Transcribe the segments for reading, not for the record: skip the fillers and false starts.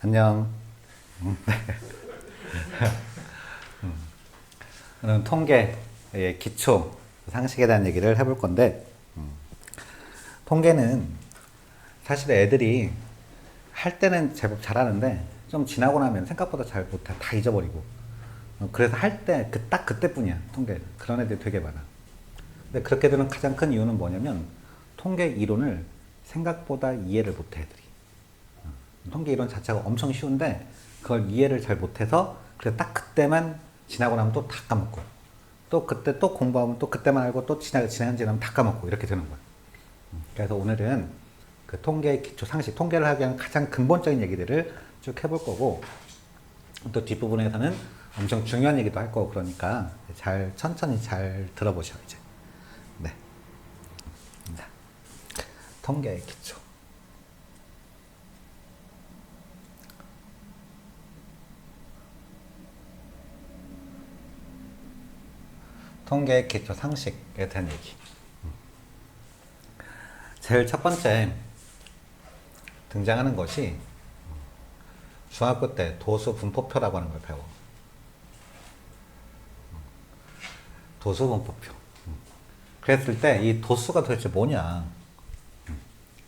안녕. 오늘은 통계의 기초 상식에 대한 얘기를 해볼 건데, 통계는 사실 애들이 할 때는 제법 잘하는데 좀 지나고 나면 생각보다 잘 못해. 다 잊어버리고. 그래서 할 때 딱 그때뿐이야. 통계. 그런 애들이 되게 많아. 근데 그렇게 되는 가장 큰 이유는 뭐냐면 통계 이론을 생각보다 이해를 못해 애들이. 통계 이론 자체가 엄청 쉬운데 그걸 이해를 잘 못해서 그래서 딱 그때만 지나고 나면 또 다 까먹고 또 그때 또 공부하면 또 그때만 알고 또 지나면 다 까먹고 이렇게 되는 거야. 그래서 오늘은 그 통계의 기초 상식, 통계를 하기 위한 가장 근본적인 얘기들을 쭉 해볼 거고 또 뒷부분에서는 엄청 중요한 얘기도 할 거고 그러니까 잘 천천히 잘 들어보셔 이제. 네. 자, 통계의 기초. 통계의 기초 상식에 대한 얘기. 제일 첫 번째 등장하는 것이 중학교 때 도수 분포표라고 하는 걸 배워. 도수 분포표. 그랬을 때 이 도수가 도대체 뭐냐?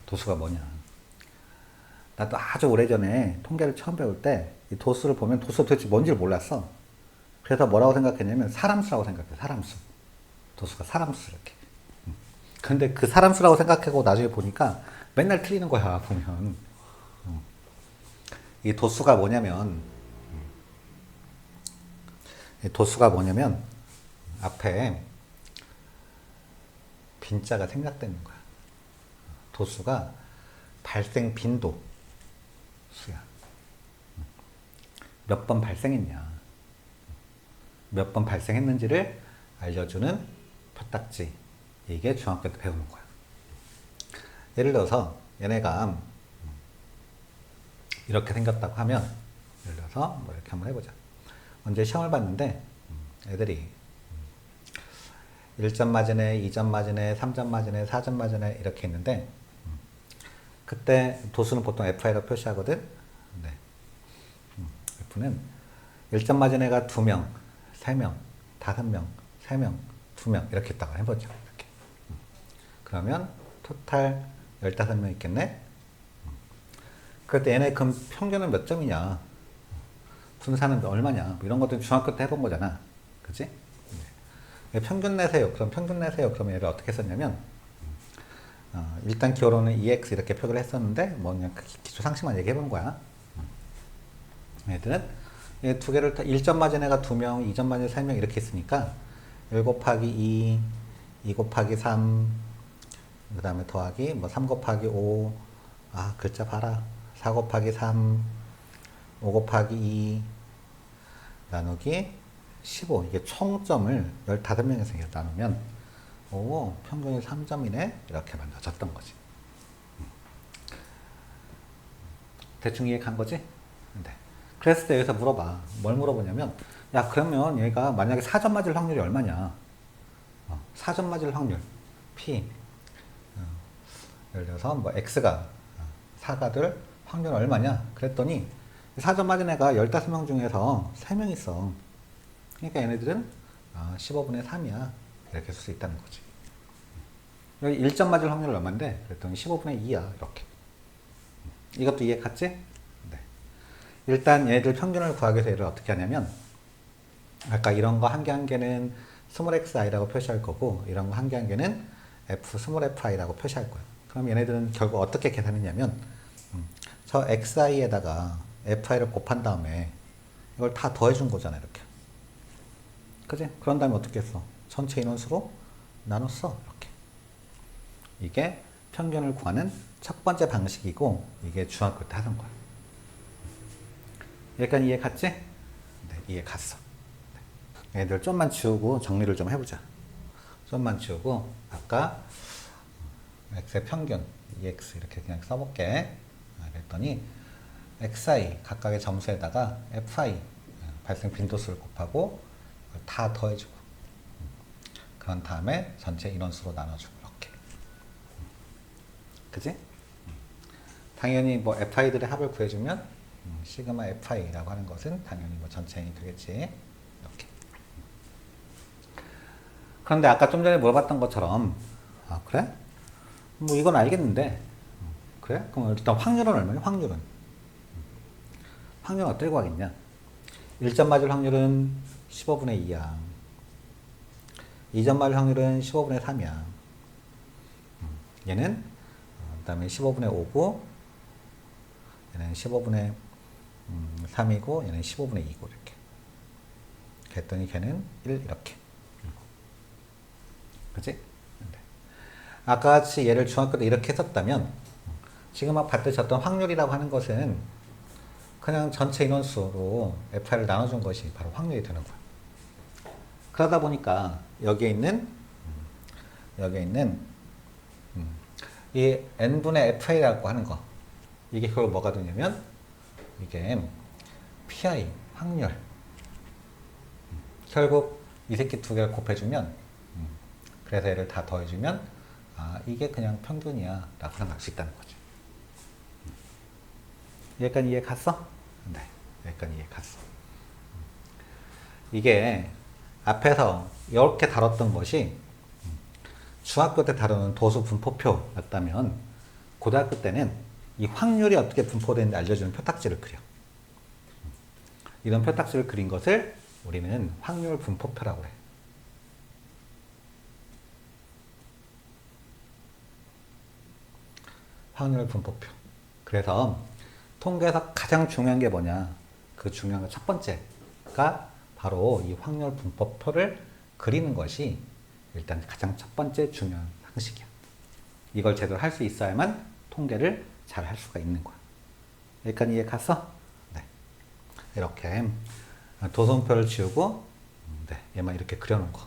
도수가 뭐냐? 나도 아주 오래전에 통계를 처음 배울 때 이 도수를 보면 도수가 도대체 뭔지를 몰랐어. 그래서 뭐라고 생각했냐면 사람 수라고 생각해. 사람 수. 도수가 사람 수 이렇게. 근데 그 사람 수라고 생각하고 나중에 보니까 맨날 틀리는 거야 보면. 이 도수가 뭐냐면 앞에 빈자가 생략되는 거야. 도수가 발생 빈도 수야. 몇 번 발생했냐. 몇 번 발생했는지를 알려주는 표딱지. 이게 중학교 때 배우는 거야. 예를 들어서 얘네가 이렇게 생겼다고 하면 예를 들어서 뭐 이렇게 한번 해보자. 언제 시험을 봤는데 애들이 1점 맞으네, 2점 맞으네, 3점 맞으네, 4점 맞으네 이렇게 있는데 그때 도수는 보통 FI로 표시하거든. 네. F는 1점 맞은 애가 2명, 3명, 5명, 3명, 2명 이렇게 있다고 해보죠. 이렇게. 그러면 토탈 15명 있겠네. 그때 얘네 그럼 평균은 몇 점이냐, 분산은 얼마냐, 뭐 이런 것들 중학교 때 해본 거잖아. 그치? 네. 평균 내세요. 그럼 평균 내세요. 그러면 얘를 어떻게 했었냐면 일단 기호로는 EX 이렇게 표기를 했었는데 뭐 그냥 기초 상식만 얘기해 본 거야. 얘들은 이 두 개를 1점 맞은 애가 2명, 2점 맞은 애 3명 이렇게 있으니까 1 곱하기 2, 2 곱하기 3, 그 다음에 더하기 뭐 3 곱하기 5, 아 글자 봐라, 4 곱하기 3, 5 곱하기 2 나누기 15. 이게 총점을 15명에서 나누면 오 평균이 3점이네 이렇게 만들어졌던 거지. 대충 이해 간 거지? 네. 그랬을 때 여기서 물어봐. 뭘 물어보냐면 야 그러면 얘가 만약에 4점 맞을 확률이 얼마냐. 4점 맞을 확률 P 예를 들어서 뭐 X가 4가 될 확률 얼마냐 그랬더니 4점 맞은 애가 15명 중에서 3명 있어. 그러니까 얘네들은 15분의 3이야 이렇게 쓸 수 있다는 거지. 여기 1점 맞을 확률 얼마인데 그랬더니 15분의 2야 이렇게. 이것도 이해 갔지? 네. 일단 얘들 평균을 구하기 위해서 얘를 어떻게 하냐면 아까 이런 거 한 개 한 개는 스몰 xi라고 표시할 거고 이런 거 한 개 한 개는 f 스몰 fi라고 표시할 거야. 그럼 얘네들은 결국 어떻게 계산했냐면 저 xi에다가 fi를 곱한 다음에 이걸 다 더해준 거잖아 이렇게. 그지? 그런 다음에 어떻게 했어? 전체 인원수로 나눴어 이렇게. 이게 평균을 구하는 첫 번째 방식이고 이게 중학교 때 하던 거야. 여기까지 이해 갔지? 네, 이해 갔어. 네. 얘들 좀만 지우고 정리를 좀 해보자. 좀만 지우고 아까 x의 평균 EX 이렇게 그냥 써볼게. 그랬더니 xi 각각의 점수에다가 fi 발생 빈도수를 곱하고 다 더해주고 그런 다음에 전체 인원수로 나눠주고 이렇게. 그지? 당연히 뭐 fi들의 합을 구해주면 시그마 fi라고 하는 것은 당연히 뭐 전체 n이 되겠지. 이렇게. 그런데 아까 좀 전에 물어봤던 것처럼, 아, 그래? 뭐 이건 알겠는데, 그래? 그럼 일단 확률은 얼마냐? 확률은 어떻게 구하겠냐? 1점 맞을 확률은 15분의 2야. 2점 맞을 확률은 15분의 3이야. 얘는 그 다음에 15분의 5고 얘는 15분의 3이고 얘는 15분의 2고 이렇게. 그랬더니 걔는 1 이렇게. 그치? 네. 아까 같이 얘를 중학교 때 이렇게 했었다면 지금 막 받으셨던 확률이라고 하는 것은 그냥 전체 인원수로 FI를 나눠준 것이 바로 확률이 되는 거야. 그러다 보니까 여기에 있는 이 n분의 FI라고 하는 거, 이게 그걸 뭐가 되냐면 이게 PI 확률. 결국 이 새끼 두 개를 곱해주면 그래서 얘를 다 더해주면 아 이게 그냥 평균이야 라고 생각할 수 있다는 거지. 여기까지 이해 갔어? 네, 여기까지 이해 갔어. 이게 앞에서 이렇게 다뤘던 것이 중학교 때 다루는 도수 분포표였다면 고등학교 때는 이 확률이 어떻게 분포되는지 알려주는 표딱지를 그려. 이런 표딱지를 그린 것을 우리는 확률 분포표라고 해. 확률 분포표. 그래서 통계에서 가장 중요한 게 뭐냐? 그 중요한 거 첫 번째가 바로 이 확률 분포표를 그리는 것이 일단 가장 첫 번째 중요한 상식이야. 이걸 제대로 할 수 있어야만 통계를 잘 할 수가 있는 거야. 여기까지 이해 갔어? 네. 이렇게 도선표를 지우고 네, 얘만 이렇게 그려놓은 거.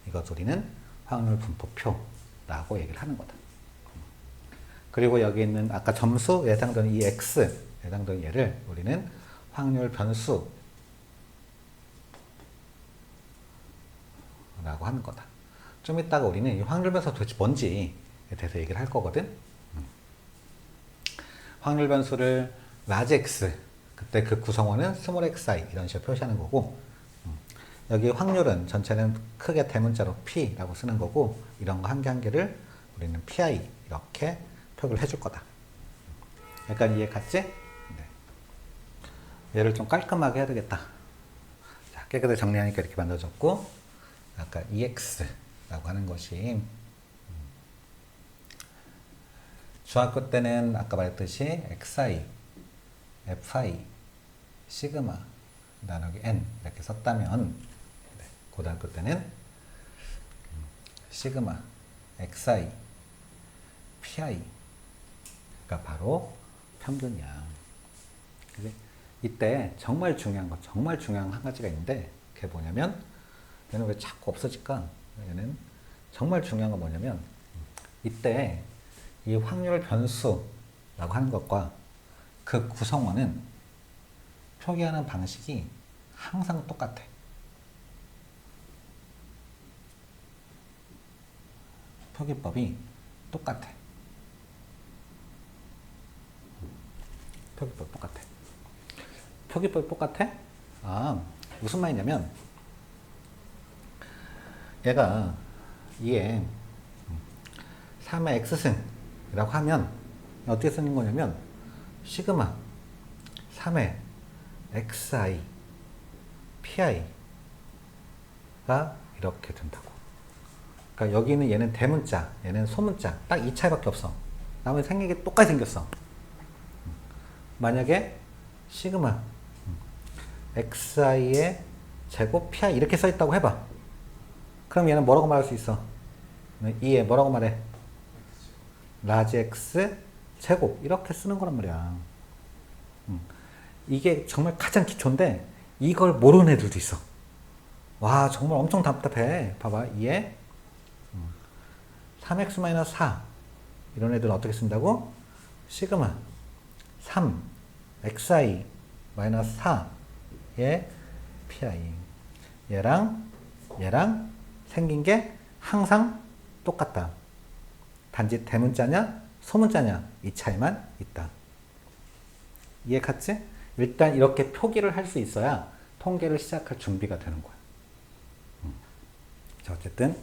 이것 우리는 확률 분포표라고 얘기를 하는 거다. 그리고 여기 있는 아까 점수 예상되는 이 x 예상되는 얘를 우리는 확률 변수라고 하는 거다. 좀 이따가 우리는 이 확률 변수가 도대체 뭔지에 대해서 얘기를 할 거거든. 확률 변수를 large x, 그때 그 구성원은 small xi 이런 식으로 표시하는 거고, 여기 확률은 전체는 크게 대문자로 p라고 쓰는 거고, 이런 거 한 개 한 개를 우리는 pi 이렇게 표기를 해줄 거다. 약간 이해 갔지? 네. 얘를 좀 깔끔하게 해야 되겠다. 자, 깨끗하게 정리하니까 이렇게 만들어졌고, 아까 EX라고 하는 것이 중학교 때는 아까 말했듯이 XI, FI, 시그마, 나누기 N 이렇게 썼다면 네, 고등학교 때는 시그마, XI, PI 가 바로 평균이야. 그치? 이때 정말 중요한 한 가지가 있는데 그게 뭐냐면 얘는 왜 자꾸 없어질까? 얘는 정말 중요한 건 뭐냐면 이때 이 확률 변수라고 하는 것과 그 구성원은 표기하는 방식이 항상 똑같아. 표기법이 똑같아. 표기법 똑같아. 표기법이 똑같아? 아, 무슨 말이냐면 얘가 이게 3의 x승이라고 하면 어떻게 쓰는 거냐면 시그마 3의 xi pi가 이렇게 된다고. 그러니까 여기는 얘는 대문자, 얘는 소문자, 딱 이 차이밖에 없어. 나머지 생긴 게 똑같이 생겼어. 만약에 시그마 xi의 제곱 pi 이렇게 써 있다고 해봐. 그럼 얘는 뭐라고 말할 수 있어? 이에 뭐라고 말해? 라지 x 제곱 이렇게 쓰는 거란 말이야. 이게 정말 가장 기초인데 이걸 모르는 애들도 있어. 와 정말 엄청 답답해. 봐봐 이에 3x-4 이런 애들은 어떻게 쓴다고? 시그마 3 xi-4의 pi 얘랑 생긴 게 항상 똑같다. 단지 대문자냐 소문자냐 이 차이만 있다. 이해 갔지? 일단 이렇게 표기를 할 수 있어야 통계를 시작할 준비가 되는 거야. 자, 어쨌든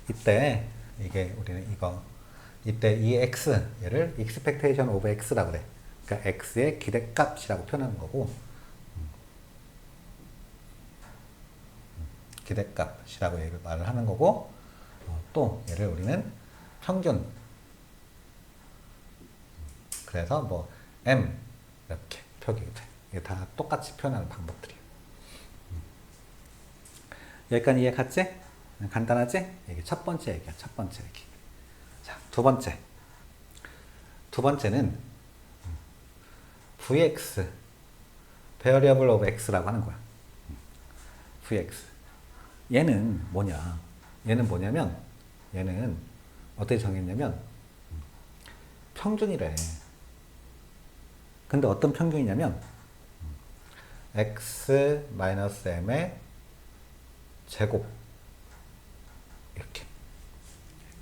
이때 이게 우리는 이때 이 x 얘를 expectation of x라고 그래. 그러니까 x의 기대값이라고 표현하는 거고, 기대값이라고 얘를 말을 하는 거고, 또 얘를 우리는 평균, 그래서 뭐 m 이렇게 표기가 돼. 이게 다 똑같이 표현하는 방법들이에요. 여기까지 이해 갔지? 간단하지? 이게 첫 번째 얘기야. 첫 번째 얘기. 자, 두 번째는 vx, variable of x라고 하는 거야. vx. 얘는 뭐냐? 얘는 뭐냐면, 얘는 어떻게 정했냐면, 평균이래. 근데 어떤 평균이냐면, x-m의 제곱. 이렇게.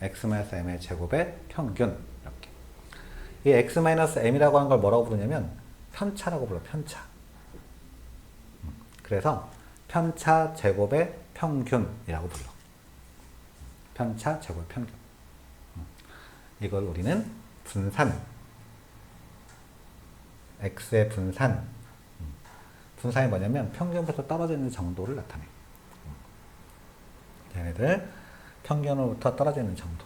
x-m의 제곱의 평균. 이렇게. 이 x-m이라고 하는 걸 뭐라고 부르냐면, 편차라고 불러, 편차. 그래서, 편차 제곱의 평균이라고 불러. 편차 제곱의 평균. 이걸 우리는 분산, x의 분산. 분산이 뭐냐면 평균부터 떨어져 있는 정도를 나타내. 얘네들 평균으로부터 떨어져 있는 정도.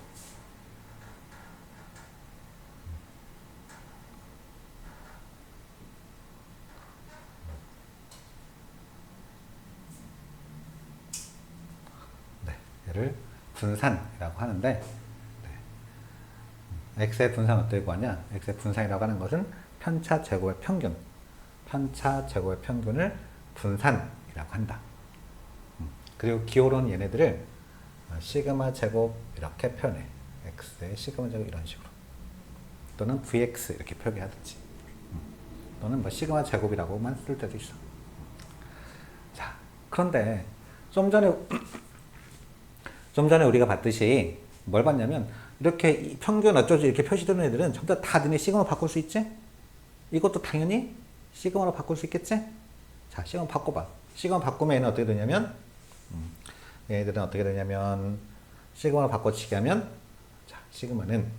네, 얘를 분산이라고 하는데, x의 분산 어떻게 구하냐? x의 분산이라고 하는 것은 편차 제곱의 평균, 편차 제곱의 평균을 분산이라고 한다. 그리고 기호로는 얘네들을 시그마 제곱 이렇게 표현해. x의 시그마 제곱 이런 식으로. 또는 vx 이렇게 표기하든지. 또는 뭐 시그마 제곱이라고만 쓸 때도 있어. 자, 그런데 좀 전에 우리가 봤듯이 뭘 봤냐면, 이렇게 평균 어쩌지 이렇게 표시되는 애들은 전부 다 니네 시그마 바꿀 수 있지? 이것도 당연히 시그마로 바꿀 수 있겠지? 자, 시그마 바꿔봐. 시그마 바꾸면 얘는 어떻게 되냐면, 얘네들은 어떻게 되냐면, 시그마로 바꿔치기 하면, 자, 시그마는,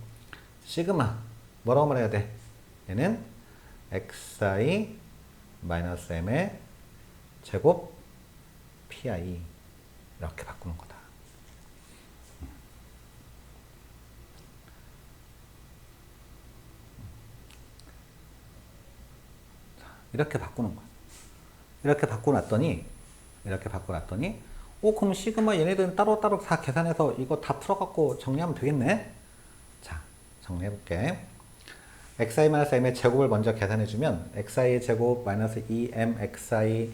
시그마, 뭐라고 말해야 돼? 얘는 xi-m의 제곱 pi. 이렇게 바꾸는 거다. 이렇게 바꾸는 거야. 이렇게 바꿔놨더니, 그럼 시그마 얘네들은 따로따로 다 계산해서 이거 다 풀어갖고 정리하면 되겠네? 자, 정리해볼게. xi-m의 제곱을 먼저 계산해주면, xi의 제곱 마이너스 2mxi,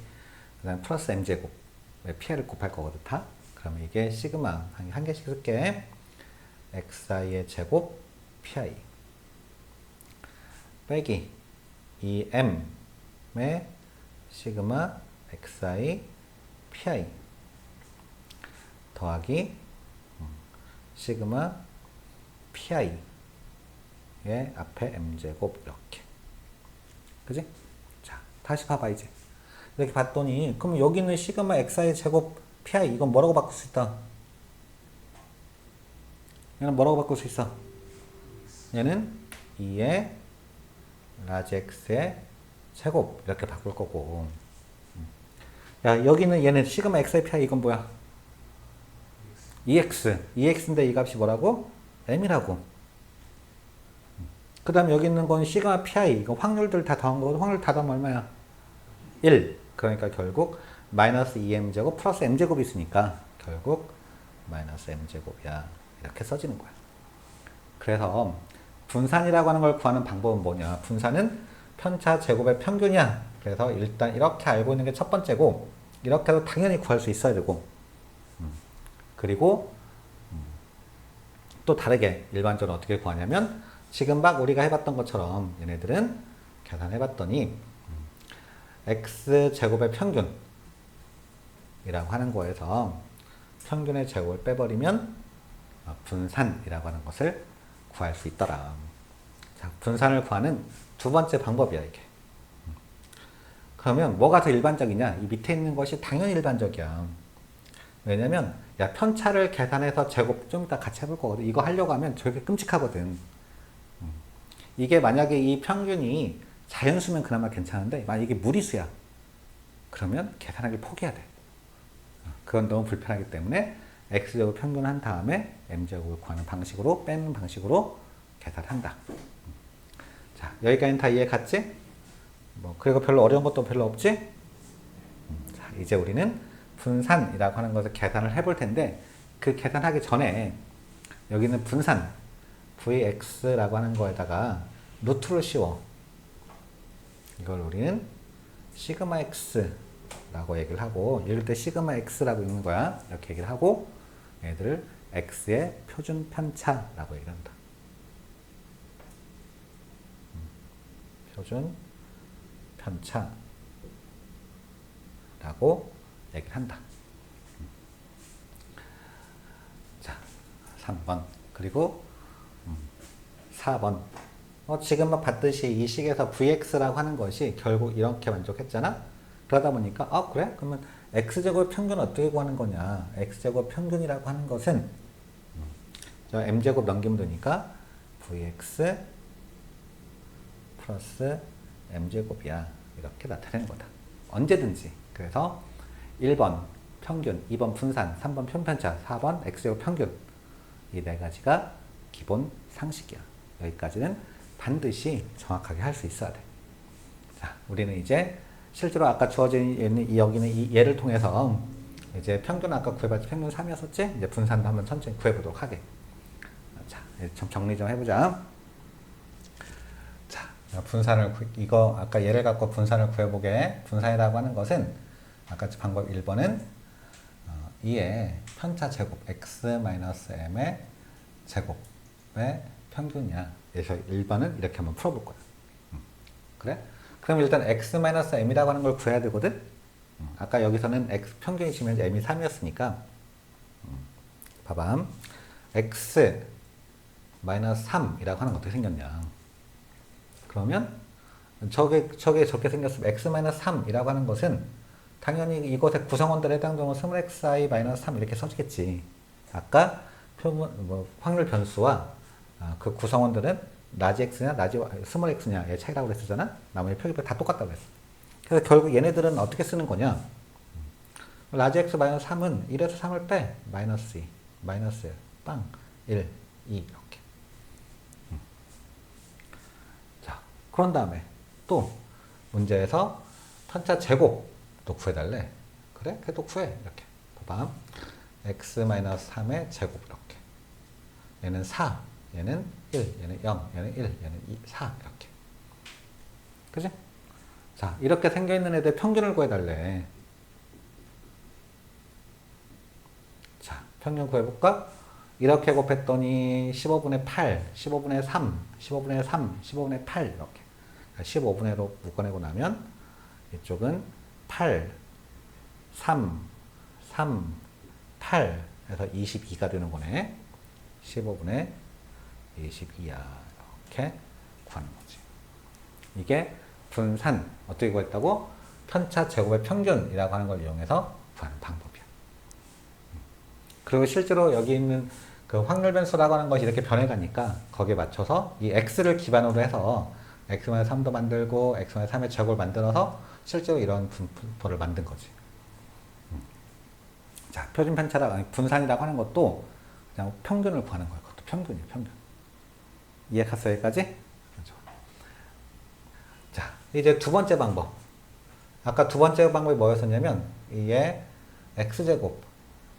그 다음 플러스 m제곱, pi를 곱할 거거든, 다? 그러면 이게 시그마, 한 개씩 쓸게. xi의 제곱 pi. 빼기 2m 의 시그마 xi pi 더하기 시그마 pi의 앞에 m제곱 이렇게. 그지? 자, 다시 봐봐 이제. 이렇게 봤더니 그럼 여기 있는 시그마 xi 제곱 pi 이건 뭐라고 바꿀 수 있다? 얘는 뭐라고 바꿀 수 있어? 얘는 2의 라지 x의 제곱 이렇게 바꿀 거고. 야, 여기는 얘는 시그마 xi pi 이건 뭐야? EX인데 이 값이 뭐라고? M이라고. 그 다음 여기 있는 건 시그마 pi 이거 확률들 다 더한 거거든. 확률 다 더하면 얼마야? 1. 그러니까 결국 마이너스 2m제곱 플러스 m제곱이 있으니까 결국 마이너스 m제곱이야. 이렇게 써지는 거야. 그래서 분산이라고 하는 걸 구하는 방법은 뭐냐? 분산은 편차 제곱의 평균이야. 그래서 일단 이렇게 알고 있는 게 첫 번째고, 이렇게 해도 당연히 구할 수 있어야 되고, 그리고 또 다르게 일반적으로 어떻게 구하냐면, 지금 막 우리가 해봤던 것처럼 얘네들은 계산해봤더니 x제곱의 평균이라고 하는 거에서 평균의 제곱을 빼버리면 분산이라고 하는 것을 구할 수 있더라. 자, 분산을 구하는 두 번째 방법이야, 이게. 그러면 뭐가 더 일반적이냐? 이 밑에 있는 것이 당연히 일반적이야. 왜냐면 야 편차를 계산해서 제곱 좀 이따 같이 해볼 거거든. 이거 하려고 하면 저게 끔찍하거든. 이게 만약에 이 평균이 자연수면 그나마 괜찮은데 만약에 이게 무리수야. 그러면 계산하기 포기해야 돼. 그건 너무 불편하기 때문에 x제곱 평균한 다음에 m제곱을 구하는 방식으로 빼는 방식으로 계산한다. 자, 여기까지는 다 이해 갔지? 뭐 그리고 별로 어려운 것도 별로 없지? 자, 이제 우리는 분산이라고 하는 것을 계산을 해볼 텐데 그 계산하기 전에 여기는 분산 vx라고 하는 거에다가 루트를 씌워. 이걸 우리는 시그마 x라고 얘기를 하고 이럴 때 시그마 x라고 있는 거야. 이렇게 얘기를 하고 얘들을 x의 표준 편차라고 얘기를 한다. 표준 편차라고 얘기를 한다. 자, 3번 그리고 4번 지금 막 봤듯이 이 식에서 vx라고 하는 것이 결국 이렇게 만족했잖아. 그러다 보니까 그래? 그러면 x제곱 평균 어떻게 구하는 거냐. x제곱 평균이라고 하는 것은 저 m제곱 넘기면 되니까 vx 플러스 m제곱이야. 이렇게 나타내는 거다. 언제든지. 그래서 1번 평균, 2번 분산, 3번 표준편차, 4번 x제곱 평균 이 네 가지가 기본 상식이야. 여기까지는 반드시 정확하게 할 수 있어야 돼. 자, 우리는 이제 실제로 아까 주어진 여기는 이 예를 통해서 이제 평균 아까 구해봤지 평균 3이었었지? 이제 분산도 한번 천천히 구해보도록 하게. 자, 좀 정리 좀 해보자. 자, 분산을 이거 아까 예를 갖고 분산을 구해보게. 분산이라고 하는 것은 아까 방법 1번은 2의 편차 제곱 x-m의 제곱의 평균이야. 그래서 1번은 이렇게 한번 풀어볼 거야. 그래? 그럼 일단 x-m이라고 하는 걸 구해야 되거든? 아까 여기서는 x 평균이 지금 현재 m이 3이었으니까 봐봐. x-3이라고 하는 거 어떻게 생겼냐. 그러면 저게 저렇게 생겼으면 x-3이라고 하는 것은 당연히 이것의 구성원들에 해당되는 스몰 xi-3 이렇게 써지겠지. 아까 확률 변수와 그 구성원들은 라지 x냐 스몰 x냐의 차이라고 그랬었잖아. 나머지 표기별 다 똑같다고 그랬어. 그래서 결국 얘네들은 어떻게 쓰는 거냐. 라지 x 마이너스 3은 1에서 3을 빼 마이너스 2 마이너스 1 빵 1 2 이렇게. 자, 그런 다음에 또 문제에서 편차 제곱도 구해달래. 그래? 걔도 구해. 이렇게 봐봐. x-3의 제곱 이렇게. 얘는 4, 얘는 1, 얘는 0, 얘는 1, 얘는 2, 4 이렇게. 그지? 자, 이렇게 생겨있는 애들 평균을 구해달래. 자, 평균 구해볼까? 이렇게 곱했더니 15분의 8, 15분의 3, 15분의 3, 15분의 8 이렇게. 15분의로 묶어내고 나면 이쪽은 8, 3, 3, 8 해서 22가 되는 거네. 15분의 22야. 이렇게 구하는 거지. 이게 분산 어떻게 구했다고? 편차 제곱의 평균이라고 하는 걸 이용해서 구하는 방법이야. 그리고 실제로 여기 있는 그 확률 변수라고 하는 것이 이렇게 변해가니까 거기에 맞춰서 이 x를 기반으로 해서 x-3도 만들고 x-3의 제곱을 만들어서 실제로 이런 분포를 만든 거지. 자, 표준 편차라 분산이라고 하는 것도 그냥 평균을 구하는 거야. 그것도 평균이야, 평균. 이해 갔어, 여기까지? 그렇죠. 자, 이제 두 번째 방법. 아까 두 번째 방법이 뭐였었냐면 이게 x제곱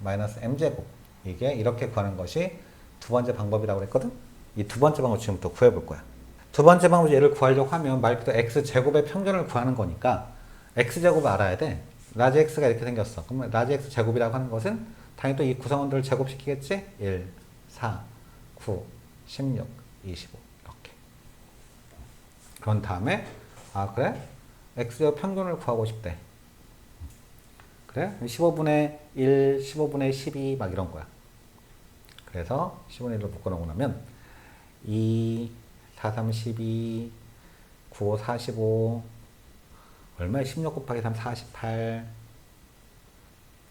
마이너스 m제곱 이게 이렇게 구하는 것이 두 번째 방법이라고 그랬거든? 이 두 번째 방법 지금부터 구해볼 거야. 두 번째 방법 얘를 구하려고 하면 말 그대로 x제곱의 평균을 구하는 거니까 x제곱을 알아야 돼. 라지 x가 이렇게 생겼어. 그러면 라지 x 제곱이라고 하는 것은 당연히 또 이 구성원들을 제곱시키겠지? 1, 4, 9, 16, 25 이렇게. 그런 다음에 그래? x제곱 평균을 구하고 싶대. 그래? 15분의 1, 15분의 12 막 이런 거야. 그래서 15분의 1로 묶어놓고 나면 2, 4, 3, 12, 9, 5, 45 올 얼마에 16 곱하기 3 48.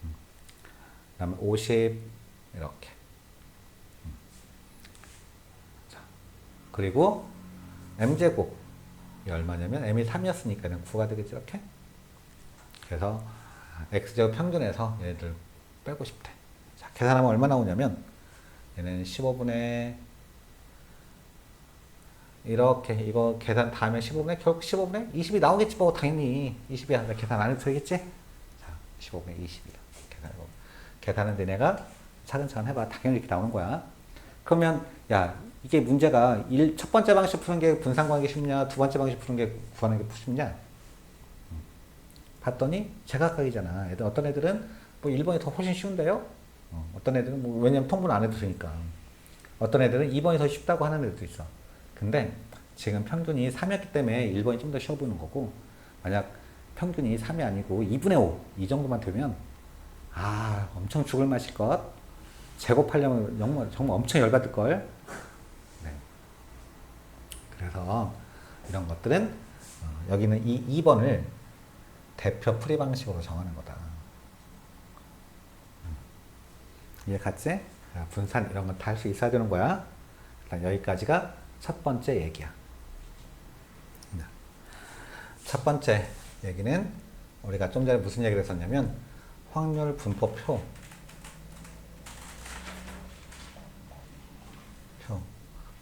그 다음에 50 이렇게. 자, 그리고 m제곱 이 얼마냐면 m이 3이었으니까 9가 되겠지 이렇게. 그래서 x제곱 평균에서 얘네들 빼고 싶대. 자, 계산하면 얼마 나오냐면 얘는 15분의 이렇게 이거 계산 다음에 15분의 결국 15분의 20이 나오겠지 뭐 당연히 20이야. 계산 안 해도 되겠지? 자, 15분의 20이야. 계산은 너네가 차근차근 해봐. 당연히 이렇게 나오는 거야. 그러면 야 이게 문제가 첫 번째 방식 푸는 게 분산구하는 게 쉽냐 두 번째 방식 푸는 게 구하는 게 쉽냐 봤더니 제각각이잖아. 어떤 애들은 뭐 1번이 더 훨씬 쉬운데요. 어떤 애들은 뭐 왜냐면 통분 안 해도 되니까. 어떤 애들은 2번이 더 쉽다고 하는 애들도 있어. 근데 지금 평균이 3이었기 때문에 1번이 좀 더 쉬워 보이는 거고, 만약 평균이 3이 아니고 2분의 5 이 정도만 되면 엄청 죽을 맛일 것. 제곱하려면 정말 엄청 열받을 걸. 네. 그래서 이런 것들은 여기는 이 2번을 대표 풀이 방식으로 정하는 거다. 이해 갔지? 분산 이런 건 다 할 수 있어야 되는 거야. 일단 여기까지가 첫 번째 얘기야. 첫 번째 얘기는 우리가 좀 전에 무슨 얘기를 했었냐면 확률 분포표.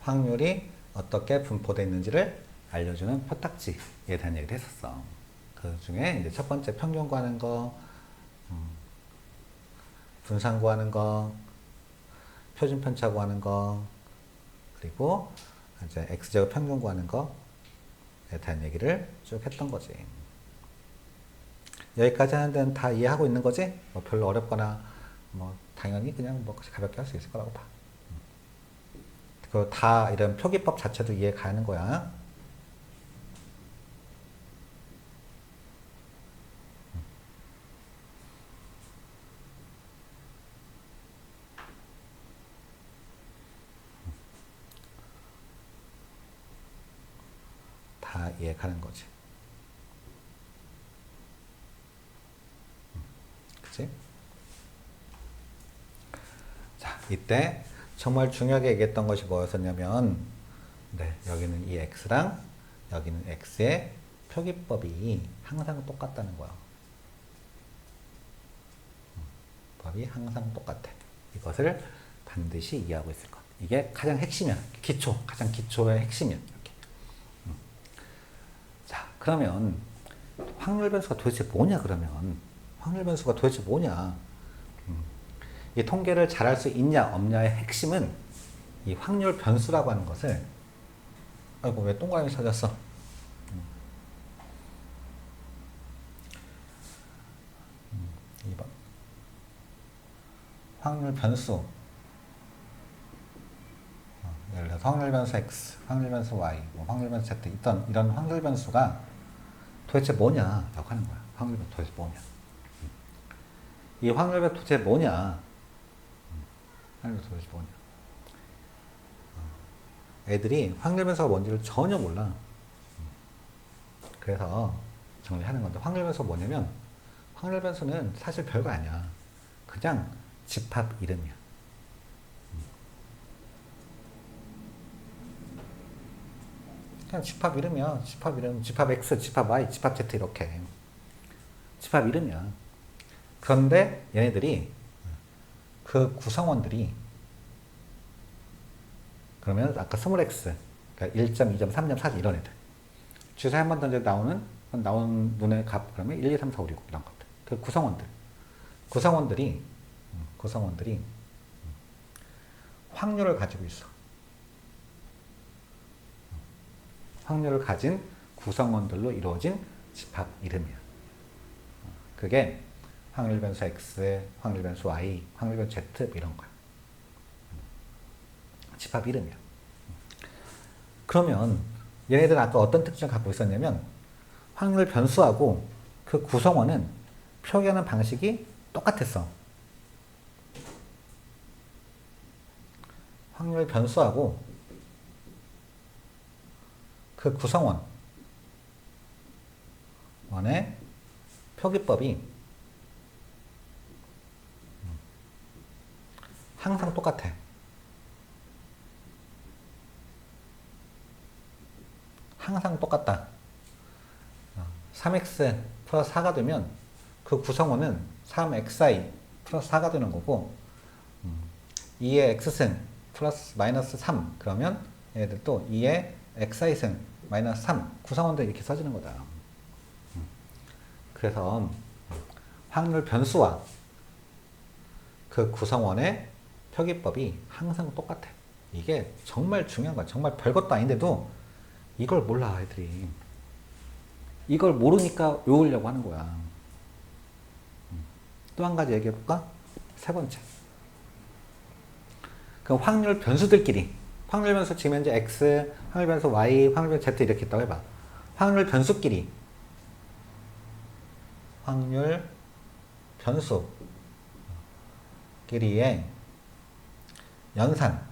확률이 어떻게 분포되어 있는지를 알려주는 표딱지에 대한 얘기를 했었어. 그 중에 이제 첫 번째 평균 구하는 거, 분산 구하는 거, 표준 편차 구하는 거, 그리고 이제 x제곱 평균 구하는 거에 대한 얘기를 쭉 했던 거지. 여기까지 하는 데는 다 이해하고 있는 거지? 뭐 별로 어렵거나 뭐 당연히 그냥 뭐 가볍게 할 수 있을 거라고 봐. 그 다 이런 표기법 자체도 이해 가는 거야. 다 이해 가는 거지. 그치? 자, 이때 정말 중요하게 얘기했던 것이 뭐였었냐면, 네, 여기는 이 x랑 여기는 x의 표기법이 항상 똑같다는 거야. 법이 항상 똑같아. 이것을 반드시 이해하고 있을 것. 이게 가장 핵심이야. 가장 기초의 핵심이야. 이렇게. 자, 그러면 확률 변수가 도대체 뭐냐? 그러면 확률 변수가 도대체 뭐냐? 이 통계를 잘할 수 있냐 없냐의 핵심은 이 확률 변수라고 하는 것을, 아이고 왜 동그라미 찾았어? 2번 확률 변수. 예를 들어서 확률 변수 x, 확률 변수 y, 뭐 확률 변수 z 이런 확률 변수가 도대체 뭐냐라고 하는 거야. 확률 변수 도대체 뭐냐? 이 확률 변수 도대체 뭐냐? 확률 도대체 뭐냐? 애들이 확률 변수가 뭔지를 전혀 몰라. 그래서 정리하는 건데, 확률 변수가 뭐냐면 확률 변수는 사실 별거 아니야. 그냥 집합 이름이야. 그냥 집합 이름이야. 집합 이름, 집합 x, 집합 y, 집합 z 이렇게 집합 이름이야. 그런데 얘네들이 그 구성원들이, 그러면 아까 스몰 x, 그러니까 1점, 2점, 3점, 4점 이런 애들 주사위 한 번 던져 나오는 눈의 값, 그러면 1, 2, 3, 4, 5, 6 이런 것들. 그 구성원들이 확률을 가지고 있어. 확률을 가진 구성원들로 이루어진 집합 이름이야. 그게 확률 변수 x, 확률 변수 y, 확률 변수 z 이런 거야. 집합 이름이야. 그러면 얘네들은 아까 어떤 특징을 갖고 있었냐면 확률 변수하고 그 구성원은 표기하는 방식이 똑같았어. 확률 변수하고 그 구성원 원의 표기법이 항상 똑같아. 항상 똑같다. 3x 플러스 4가 되면 그 구성원은 3xi 플러스 4가 되는 거고 2의 x승 플러스 마이너스 3 그러면 얘들도 2의 xi승 마이너스 3 구성원도 이렇게 써지는 거다. 그래서 확률 변수와 그 구성원의 표기법이 항상 똑같아. 이게 정말 중요한 거야. 정말 별것도 아닌데도 이걸 몰라 애들이. 이걸 모르니까 외우려고 하는 거야. 또 한 가지 얘기해 볼까? 세 번째. 그 확률 변수들끼리 확률 변수 지금 현재 x, 확률 변수 y, 확률 변수 z 이렇게 있다고 해봐. 확률 변수끼리 확률 변수끼리의 연산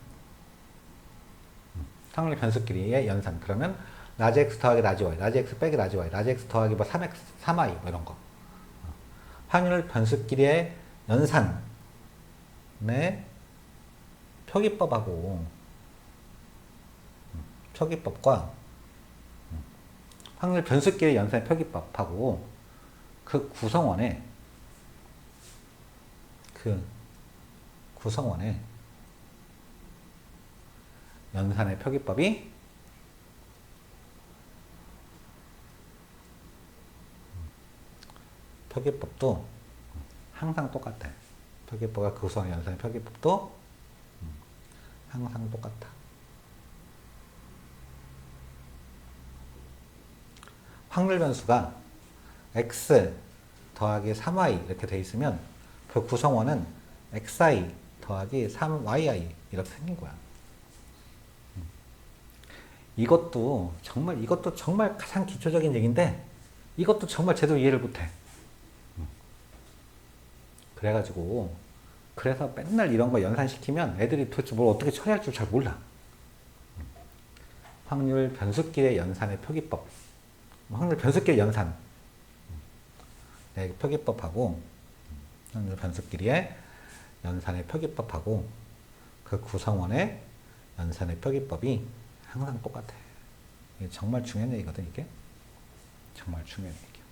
확률 변수끼리의 연산 그러면 라지 x 더하기 라지 y, 라지 x 빼기 라지 y, 라지 x 더하기 뭐 3x, 3y 뭐 이런 거 확률 변수끼리의 연산의 표기법하고 표기법과 확률 변수끼리의 연산의 표기법하고 그 구성원의 연산의 표기법이 표기법도 항상 똑같아. 표기법과 그 구성원 연산의 표기법도 항상 똑같다. 확률 변수가 x 더하기 3y 이렇게 돼 있으면 그 구성원은 xi 더하기 3yi 이렇게 생긴 거야. 이것도 정말 가장 기초적인 얘기인데 이것도 정말 제대로 이해를 못해. 그래서 맨날 이런 거 연산시키면 애들이 도대체 뭘 어떻게 처리할 줄 잘 몰라. 확률 변수끼리의 연산의 표기법. 확률 변수끼리 연산. 표기법하고 확률 변수끼리의 연산의 표기법하고 그 구성원의 연산의 표기법이 항상 똑같아. 이게 정말 중요한 얘기거든, 이게. 정말 중요한 얘기야.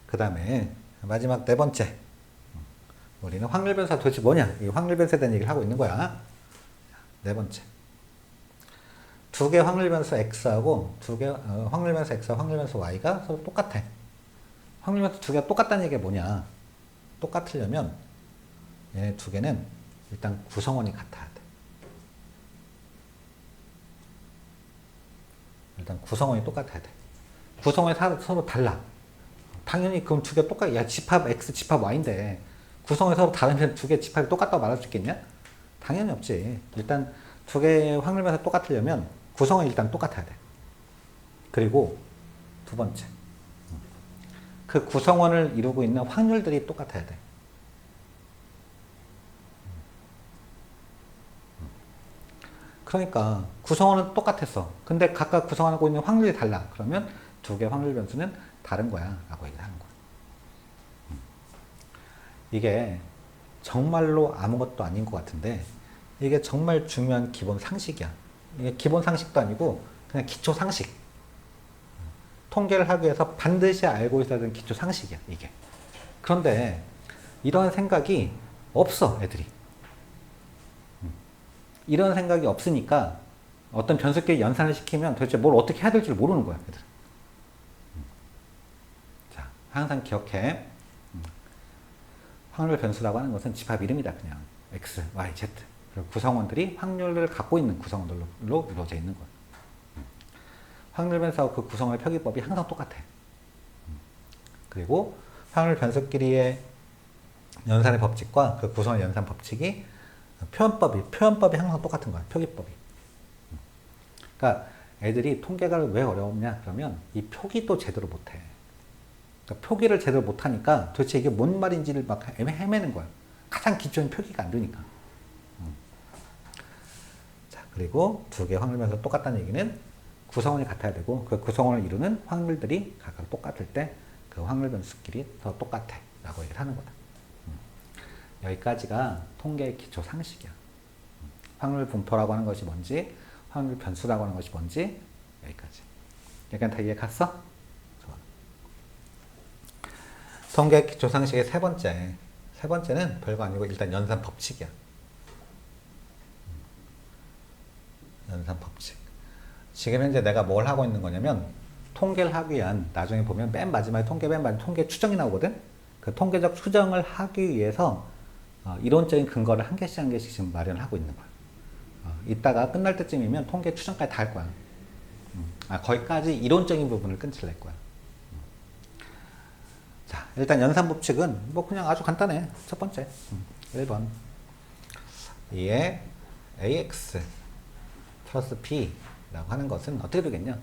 그 다음에 마지막 네 번째. 우리는 확률 변수가 도대체 뭐냐? 이 확률 변수에 대한 얘기를 하고 있는 거야. 네 번째. 두 개 확률 변수 x하고 확률 변수 x와 확률 변수 y가 서로 똑같아. 확률 변수 두 개가 똑같다는 얘기가 뭐냐? 똑같으려면 얘네 두 개는 일단 구성원이 같아야 돼. 일단 구성원이 똑같아야 돼. 구성원이 서로 달라. 당연히 그럼 두 개 똑같아. 야, 집합 x, 집합 y인데 구성원이 서로 다르면 두 개 집합이 똑같다고 말할 수 있겠냐? 당연히 없지. 일단 두 개의 확률 변수가 똑같으려면 구성원이 일단 똑같아야 돼. 그리고 두 번째. 그 구성원을 이루고 있는 확률들이 똑같아야 돼. 그러니까 구성원은 똑같았어. 근데 각각 구성하고 있는 확률이 달라. 그러면 두 개의 확률 변수는 다른 거야 라고 얘기를 하는 거야. 이게 정말로 아무것도 아닌 것 같은데 이게 정말 중요한 기본 상식이야. 이게 기본 상식도 아니고 그냥 기초 상식. 통계를 하기 위해서 반드시 알고 있어야 되는 기초 상식이야 이게. 그런데 이런 생각이 없어 애들이. 이런 생각이 없으니까 어떤 변수끼리 연산을 시키면 도대체 뭘 어떻게 해야 될지 모르는 거야 애들. 자, 항상 기억해. 확률 변수라고 하는 것은 집합 이름이다 그냥. x, y, z. 그리고 구성원들이 확률을 갖고 있는 구성원들로 이루어져 있는 거야. 확률 변수하고 그 구성원의 표기법이 항상 똑같아. 그리고 확률 변수끼리의 연산의 법칙과 그 구성원의 연산 법칙이 표현법이 항상 똑같은 거야. 표기법이. 그러니까 애들이 통계가 왜 어려웠냐 그러면 이 표기도 제대로 못해. 그러니까 표기를 제대로 못하니까 도대체 이게 뭔 말인지를 막 헤매는 거야. 가장 기초인 표기가 안 되니까. 자, 그리고 두 개의 확률 변수가 똑같다는 얘기는 구성원이 같아야 되고 그 구성원을 이루는 확률들이 각각 똑같을 때 그 확률 변수끼리 더 똑같아 라고 얘기를 하는 거다. 여기까지가 통계의 기초 상식이야. 확률 분포라고 하는 것이 뭔지, 확률 변수라고 하는 것이 뭔지, 여기까지. 약간 다 이해 갔어? 좋아. 통계 기초 상식의 세 번째는 별거 아니고 일단 연산 법칙이야. 연산 법칙. 지금 현재 내가 뭘 하고 있는 거냐면 통계를 하기 위한, 나중에 보면 맨 마지막에 통계 추정이 나오거든. 그 통계적 추정을 하기 위해서 이론적인 근거를 한 개씩 한 개씩 지금 마련하고 있는 거야. 이따가 끝날 때쯤이면 통계 추정까지 다 할 거야. 거기까지 이론적인 부분을 끝낼 거야. 자, 일단 연산 법칙은 뭐 그냥 아주 간단해. 첫 번째, 1번. 이에 ax 플러스 b라고 하는 것은 어떻게 되겠냐?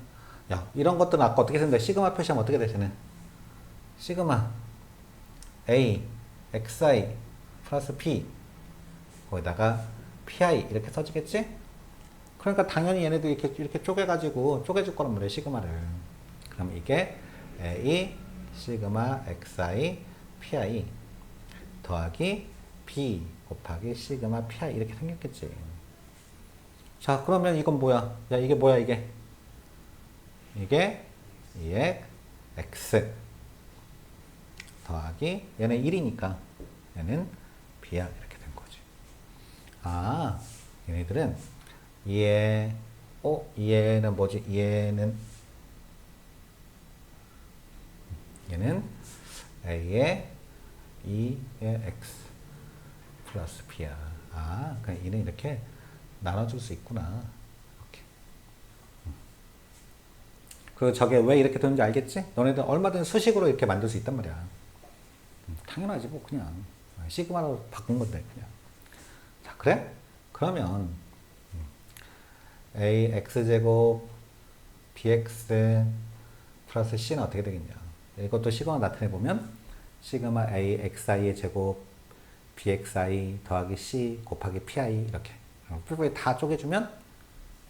야, 이런 것들은 아까 어떻게 했는데 시그마 표시하면 어떻게 되시는? 시그마 a xi 플러스 p 거기다가 pi 이렇게 써지겠지? 그러니까 당연히 얘네도 이렇게 쪼개가지고 쪼개질 거란 말이에요, 시그마를. 그럼 이게 a 시그마 xi pi 더하기 b 곱하기 시그마 pi 이렇게 생겼겠지. 자, 그러면 이건 뭐야? 야, 이게 뭐야, 이게 2의 x 더하기 얘는 1이니까 얘는 b야 이렇게 된 거지. 아, 얘네들은 얘는 뭐지? 얘는 a의 2의 x 플러스 b야. 아, 그냥 얘는 이렇게 나눠줄 수 있구나. 그 저게 왜 이렇게 되는지 알겠지? 너네들 얼마든 수식으로 이렇게 만들 수 있단 말이야. 당연하지 뭐 그냥 시그마로 바꾼 건데 그냥. 자, 그래? 그러면 ax제곱 bx 플러스 c는 어떻게 되겠냐? 이것도 시그마 나타내보면 시그마 axi의 제곱 bxi 더하기 c 곱하기 pi 이렇게 풀부에 다 쪼개주면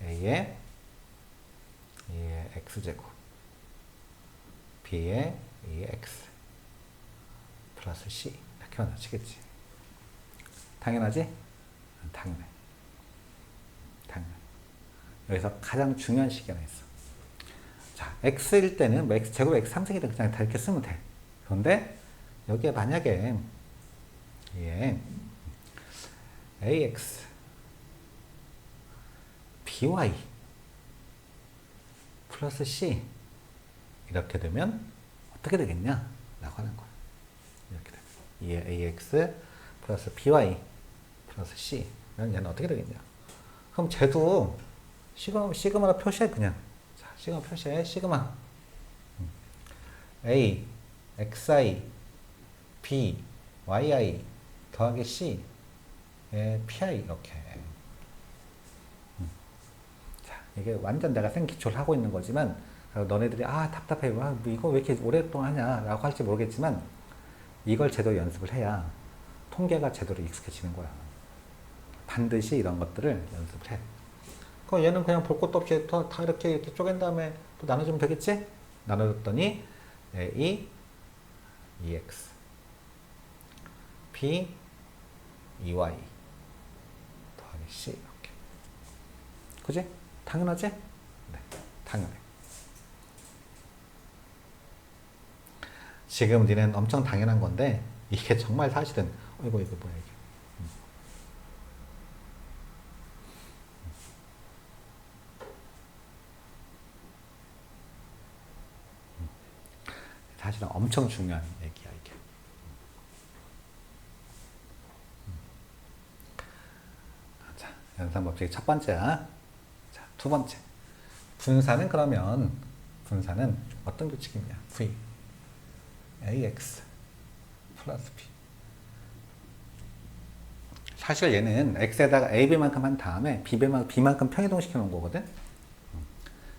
a의 x제곱 b의 2x 플러스 c 이렇게 만들어지겠지. 당연하지? 당연해. 여기서 가장 중요한 식이 하나 있어. 자, x일 때는 뭐 x 제곱 x 3승이든 그냥 다 이렇게 쓰면 돼. 그런데 여기에 만약에 ax by 플러스 c 이렇게 되면 어떻게 되겠냐? 라고 하는 거야. 이렇게 되면 2의 ax 플러스 by 플러스 c 얘는 어떻게 되겠냐? 그럼 쟤도 시그마로 표시해 그냥. 자, 시그마 표시해. 시그마 a xi b yi 더하기 c 의 pi 이렇게. 이게 완전 내가 생기초를 하고 있는 거지만 너네들이 답답해 뭐 이거 왜 이렇게 오랫동안 하냐 라고 할지 모르겠지만 이걸 제대로 연습을 해야 통계가 제대로 익숙해지는 거야. 반드시 이런 것들을 연습을 해. 그럼 얘는 그냥 볼 것도 없이 다 이렇게 쪼갠 다음에 또 나눠주면 되겠지? 나눠줬더니 a 2x b 2y 더하기 c 이렇게. 그지? 당연하지? 네, 당연해. 지금 니는 엄청 당연한 건데 이게 정말 사실은 이거 뭐야 이게. 사실은 엄청 중요한 얘기야 이게. 자, 연산법칙 첫 번째야. 두 번째, 분사는 그러면 분사는 어떤 규칙이냐? v ax 플러스 b. 사실 얘는 x에다가 ab만큼 한 다음에 b만큼 평이동시켜 놓은 거거든.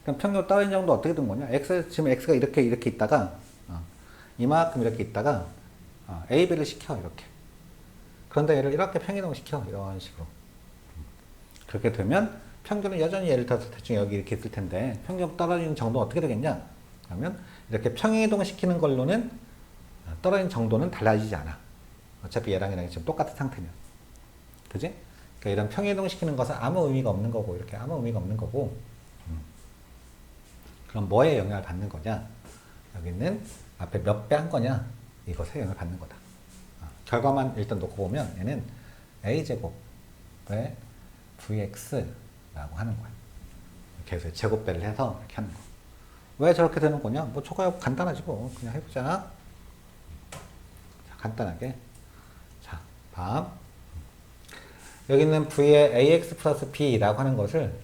그럼 평균 따윈 정도 어떻게 된 거냐? 지금 x가 이렇게 있다가 이만큼 이렇게 있다가 ab를 시켜 이렇게. 그런데 얘를 이렇게 평이동시켜 이런 식으로. 그렇게 되면 평균은 여전히 예를 들어서 대충 여기 이렇게 있을 텐데 평균 떨어지는 정도는 어떻게 되겠냐? 그러면 이렇게 평행이동 시키는 걸로는 떨어지는 정도는 달라지지 않아. 어차피 얘랑 지금 똑같은 상태면. 그지? 그러니까 이런 평행이동 시키는 것은 아무 의미가 없는 거고, 이렇게 아무 의미가 없는 거고. 그럼 뭐에 영향을 받는 거냐? 여기는 앞에 몇 배 한 거냐? 이것에 영향을 받는 거다. 결과만 일단 놓고 보면 얘는 a제곱에 vx라고 하는 거야. 이렇게 해서 제곱배를 해서 이렇게 하는 거. 왜 저렇게 되는 거냐? 뭐 저거야 간단하지 뭐. 그냥 해보자. 자, 간단하게. 자, 봐. 여기 있는 v의 ax 플러스 b라고 하는 것을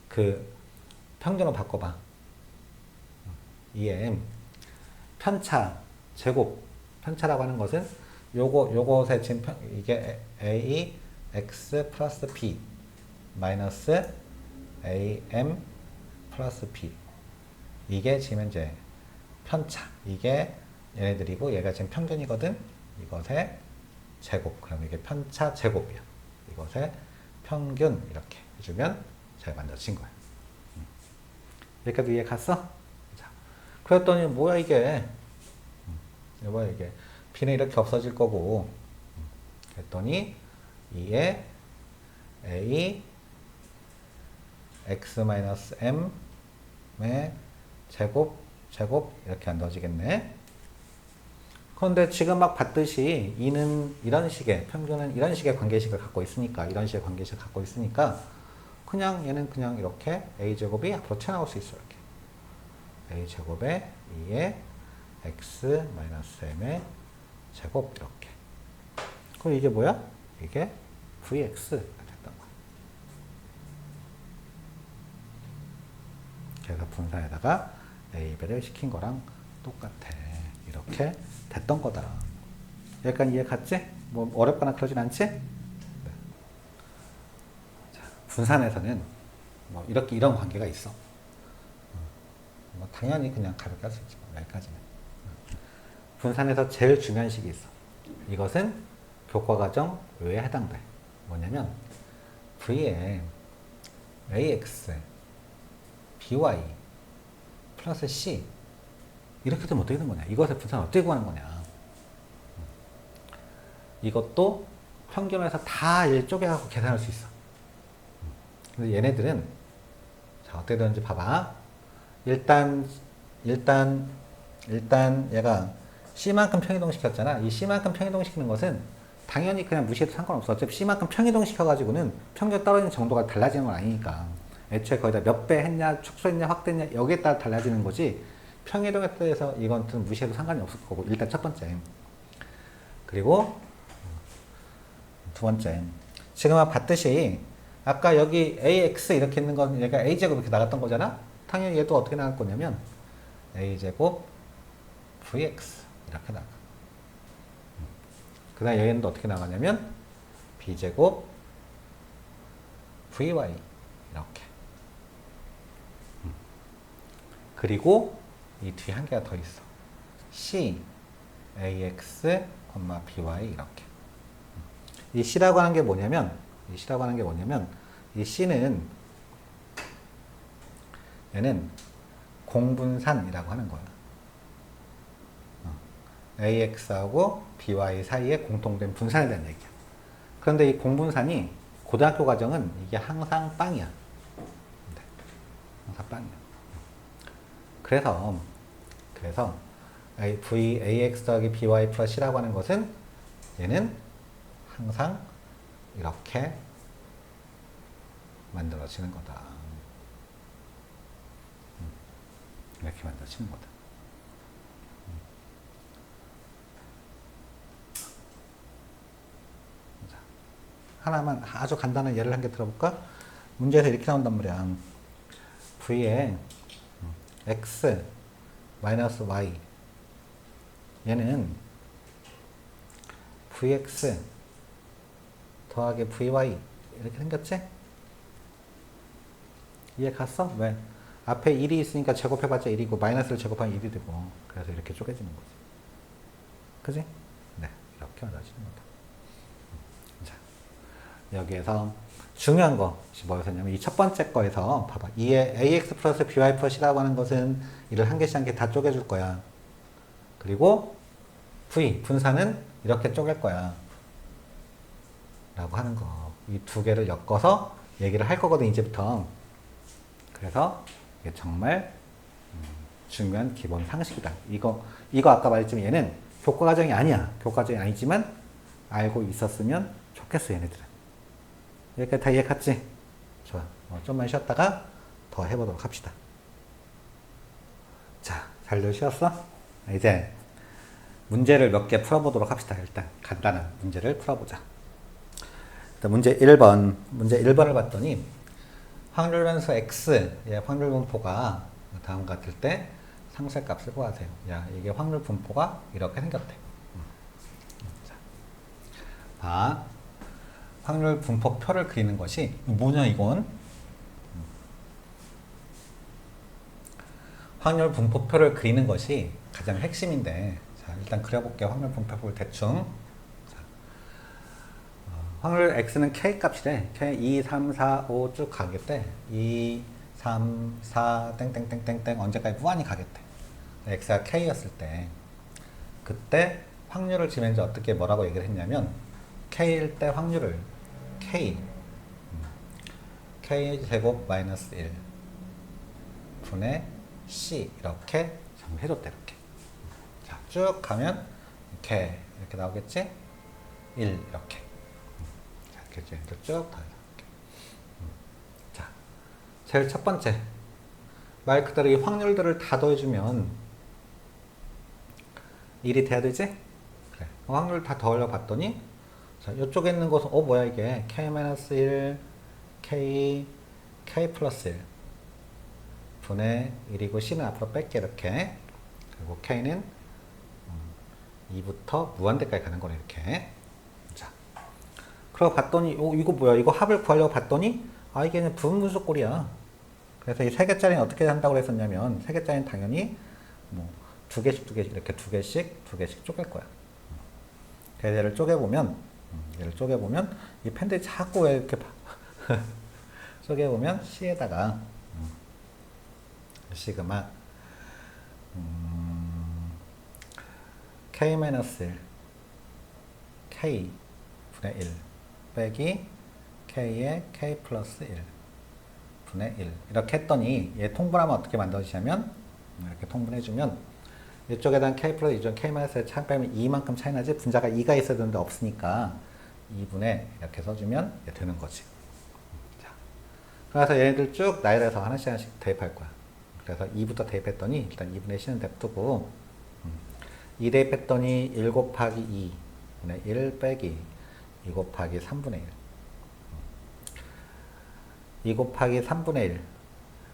그 평균으로 바꿔봐. 이에 편차, 제곱, 편차라고 하는 것은 요것의 지금 이게 a x 플러스 b 마이너스 am 플러스 b 이게 지금 이제 편차, 이게 얘네들이고 얘가 지금 평균이거든. 이것의 제곱, 그럼 이게 편차 제곱이야. 이것의 평균 이렇게 해주면 잘 만들어진 거야. 여기까지 이해 갔어? 자, 그랬더니 뭐야 이게? 뭐야 이게? b는 이렇게 없어질 거고, 그랬더니 2에 a x-m의 제곱 이렇게 안 넣어지겠네. 그런데 지금 막 봤듯이 2는 이런 식의, 평균은 이런 식의 관계식을 갖고 있으니까, 이런 식의 관계식을 갖고 있으니까 그냥 얘는 그냥 이렇게 a제곱이 앞으로 튀어나올 수 있어. 이렇게 a제곱에 2에 x-m의 제곱 이렇게. 그럼 이게 뭐야? 이게 vx가 됐던 거야. 그래서 분사에다가 a배를 시킨 거랑 똑같아. 이렇게 됐던 거다. 여기까지 이해 갔지? 뭐 어렵거나 그러진 않지? 네. 자, 분산에서는 뭐 이렇게 이런 관계가 있어. 뭐 당연히 그냥 가볍게 할 수 있지. 여기까지는. 분산에서 제일 중요한 식이 있어. 이것은 교과과정 외에 해당돼. 뭐냐면 v에 ax by 플러스 c 이렇게 되면 어떻게 되는 거냐? 이것의 분산을 어떻게 구하는 거냐? 이것도 평균에서 다 쪼개갖고 계산할 수 있어. 근데 얘네들은 자 어떻게 되는지 봐봐. 일단 얘가 C만큼 평이동 시켰잖아. 이 C만큼 평이동 시키는 것은 당연히 그냥 무시해도 상관없어. 어차피 C만큼 평이동 시켜가지고는 평균 떨어지는 정도가 달라지는 건 아니니까. 애초에 거기다 몇 배 했냐, 축소했냐, 확대했냐, 여기에 따라 달라지는 거지. 평이동에 대해서 이건 무시해도 상관이 없을 거고. 일단 첫 번째. 그리고 두 번째. 지금 봤듯이 아까 여기 ax 이렇게 있는 건 얘가 a제곱 이렇게 나갔던 거잖아. 당연히 얘도 어떻게 나갈 거냐면 a제곱 vx 이렇게 나가. 그 다음에 얘는 또 어떻게 나가냐면 b제곱 vy 이렇게. 그리고 이 뒤에 한 개가 더 있어. c ax, by 이렇게. 이 c라고 하는 게 뭐냐면 이 c는 얘는 공분산이라고 하는 거야. AX하고 BY 사이에 공통된 분산에 대한 얘기야. 그런데 이 공분산이 고등학교 과정은 이게 항상 빵이야. 항상 빵이야. 그래서 VAX 더하기 BY 플러스 C라고 하는 것은 얘는 항상 이렇게 만들어지는 거다. 이렇게 만들어지는 거다. 하나만 아주 간단한 예를 한 개 들어볼까? 문제에서 이렇게 나온단 말이야. V에 X 마이너스 Y 얘는 Vx 더하기 Vy 이렇게 생겼지? 이해 갔어? 왜? 앞에 1이 있으니까 제곱해봤자 1이고 마이너스를 제곱하면 1이 되고 그래서 이렇게 쪼개지는 거지. 그지? 네, 이렇게 만들어지는 거다. 자, 여기에서 중요한 것이 뭐였냐면 이 첫 번째 거에서 봐봐. 이에 ax 플러스 by 플러스라고 하는 것은 이를 한 개씩 한 개 다 쪼개줄 거야. 그리고 v, 분사는 이렇게 쪼갤 거야. 라고 하는 거. 이 두 개를 엮어서 얘기를 할 거거든, 이제부터. 그래서 이게 정말 중요한 기본 상식이다. 이거 아까 말했지만 얘는 교과 과정이 아니야. 교과 과정이 아니지만 알고 있었으면 좋겠어, 얘네들은. 여기까지 다 이해갔지? 좋아. 좀만 쉬었다가 더 해보도록 합시다. 자, 잘들 쉬었어? 이제 문제를 몇 개 풀어보도록 합시다. 일단 간단한 문제를 풀어보자. 일단 문제 1번. 문제 1번을 봤더니 확률 변수 x의 확률 분포가 다음과 같을 때 상수의 값을 구하세요. 야, 이게 확률 분포가 이렇게 생겼대. 자, 봐. 확률 분포표를 그리는 것이 뭐냐 이건? 확률 분포표를 그리는 것이 가장 핵심인데, 자, 일단 그려볼게요. 확률 분포표를 대충. 자, 확률 x는 k 값이래. k 2, 3, 4, 5 쭉 가겠대. 2, 3, 4 땡땡땡땡땡 언제까지 무한히 가겠대. x가 k였을 때, 그때 확률을 지면 이제 어떻게 뭐라고 얘기를 했냐면, k일 때 확률을 k 제곱 마이너스 1 분의 c 이렇게 해줬대. 이렇게. 자, 쭉 가면 이렇게 나오겠지? 1 이렇게. 자, 이렇게 쭉 다 이렇게. 자, 제일 첫 번째 말 그대로 이 확률들을 다 더해주면 1이 돼야 되지? 그래. 확률 다 더하려 봤더니, 자, 이쪽에 있는 것은 뭐야 이게 k-1 k 플러스 1 분의 1이고 c는 앞으로 뺄게 이렇게. 그리고 k는 2부터 무한대까지 가는 거네 이렇게. 자, 그러고 봤더니 이거 뭐야? 이거 합을 구하려고 봤더니 이게 부분분수 꼴이야. 그래서 이 세 개짜리는 어떻게 한다고 했었냐면, 세 개짜리는 당연히 뭐 두 개씩 이렇게 두 개씩 쪼갤 거야. 그래서 얘를 쪼개보면 이 펜들이 자꾸 왜 이렇게 쪼개보면 C에다가 시그마 K-1 K 분의 1 빼기 K의 K 플러스 1 분의 1 이렇게 했더니 얘 통분하면 어떻게 만들어지냐면, 이렇게 통분해주면 이쪽에다 K 플러스 이쪽 K-1의 차이 빼면 2만큼 차이 나지. 분자가 2가 있어야 되는데 없으니까 2분의 이렇게 써주면 되는 거지. 자, 그래서 얘네들 쭉 나열해서 하나씩 대입할 거야. 그래서 2부터 대입했더니 일단 2분의 C는 냅두고 2 대입했더니 1 곱하기 2 분의 1 빼기 2 곱하기 3분의 1 2 곱하기 3분의 1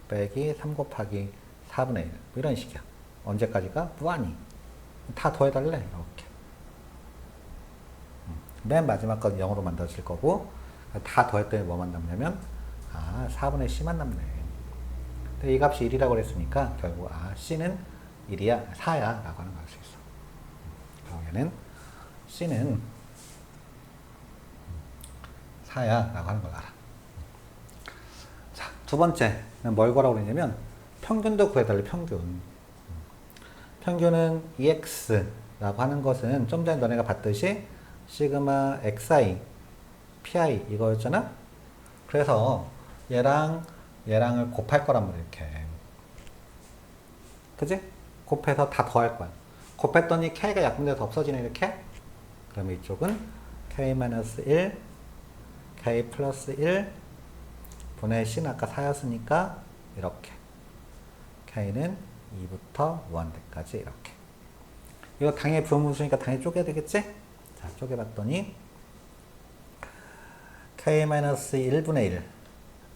빼기 3 곱하기 4분의 1 이런 식이야. 언제까지가? 무한히. 다 더해달래. 이렇게. 맨 마지막 건 0으로 만들어질 거고, 다 더했더니 뭐만 남냐면 4분의 C만 남네. 근데 이 값이 1이라고 그랬으니까 결국 C는 1이야, 4야 라고 하는 걸 알 수 있어. 그리고 얘는 C는 4야 라고 하는 걸 알아. 자, 두 번째 뭘 구하라고 그랬냐면 평균도 구해달래. 평균은 EX라고 하는 것은 좀 전에 너네가 봤듯이 시그마 XI, PI 이거였잖아? 그래서 얘랑을 곱할 거란 말이야, 이렇게. 그지? 곱해서 다 더할 거야. 곱했더니 K가 약분돼서 없어지네, 이렇게. 그러면 이쪽은 K-1, K 플러스 1 분의 C는 아까 4였으니까 이렇게. K는 2부터 무한대까지 이렇게. 이거 당연히 부분분수니까 당연히 쪼개야 되겠지? 자, 쪼개봤더니 K-1분의 1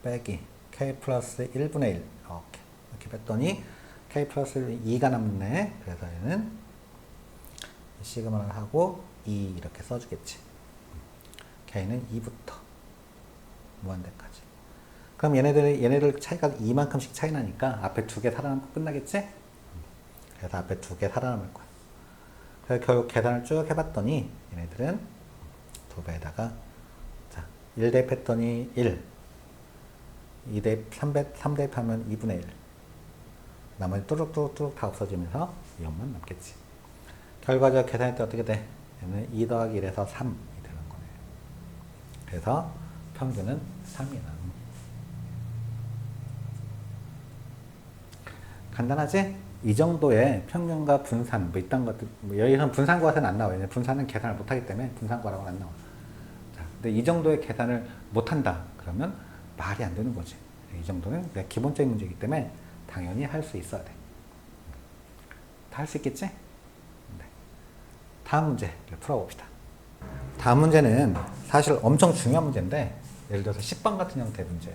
빼기 K 플러스 1분의 1 이렇게 뺐더니 K 플러스 2가 남네. 그래서 얘는 시그마를 하고 2 이렇게 써주겠지. K는 2부터 무한대까지. 그럼 얘네들 차이가 2만큼씩 차이 나니까 앞에 두 개 살아남고 끝나겠지? 그래서 앞에 두 개 살아남을 거야. 그래서 결국 계산을 쭉 해봤더니 얘네들은 2배에다가 자, 1 대입했더니 1. 2 대입, 3 대입하면 2분의 1. 나머지 뚜룩뚜룩뚜룩 다 없어지면서 0만 남겠지. 결과적 계산할 때 어떻게 돼? 얘는 2 더하기 1에서 3이 되는 거네. 그래서 평균은 3이야. 간단하지? 이 정도의 평균과 분산, 뭐 이딴 것들, 뭐 여기서는 분산과는 안 나와요. 분산은 계산을 못하기 때문에 분산과라고는 안 나와. 자, 근데 이 정도의 계산을 못한다. 그러면 말이 안 되는 거지. 이 정도는 기본적인 문제이기 때문에 당연히 할 수 있어야 돼. 다 할 수 있겠지? 네. 다음 문제를 풀어봅시다. 다음 문제는 사실 엄청 중요한 문제인데, 예를 들어서 10번 같은 형태의 문제.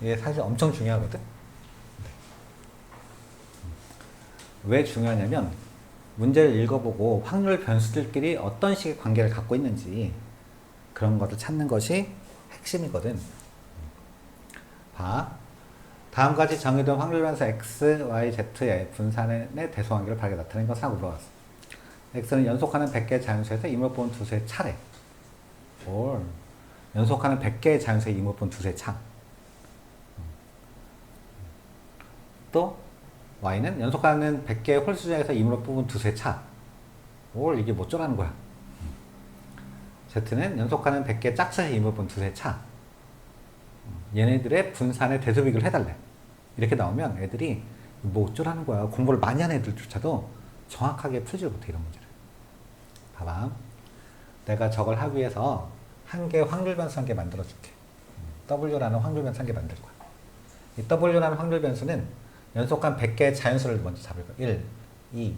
이게 사실 엄청 중요하거든? 왜 중요하냐면, 문제를 읽어보고 확률 변수들끼리 어떤 식의 관계를 갖고 있는지 그런 것을 찾는 것이 핵심이거든. 봐. 다음까지 정의된 확률 변수 x, y, z의 분산의 대소관계를 바르게 나타낸 것을 하고 물어봤어. x는 연속하는 100개의 자연수에서 이물분 두수의 차례. 연속하는 100개의 자연수의 이물분 두수의 차. 또 y는 연속하는 100개의 홀수 중에서 이물분 두수의 차. 이게 뭐 어쩌라는 거야. z는 연속하는 100개의 짝수의 이물분 두수의 차. 얘네들의 분산의 대소비교를 해달래. 이렇게 나오면 애들이 뭐 어쩌라는 거야. 공부를 많이 하는 애들조차도 정확하게 풀지 못해, 이런 문제를. 봐봐. 내가 저걸 하기 위해서 한 개의 확률 변수 한 개 만들어 줄게. W라는 확률 변수 한 개 만들 거야. 이 W라는 확률 변수는 연속한 100개의 자연수를 먼저 잡을 거야. 1, 2,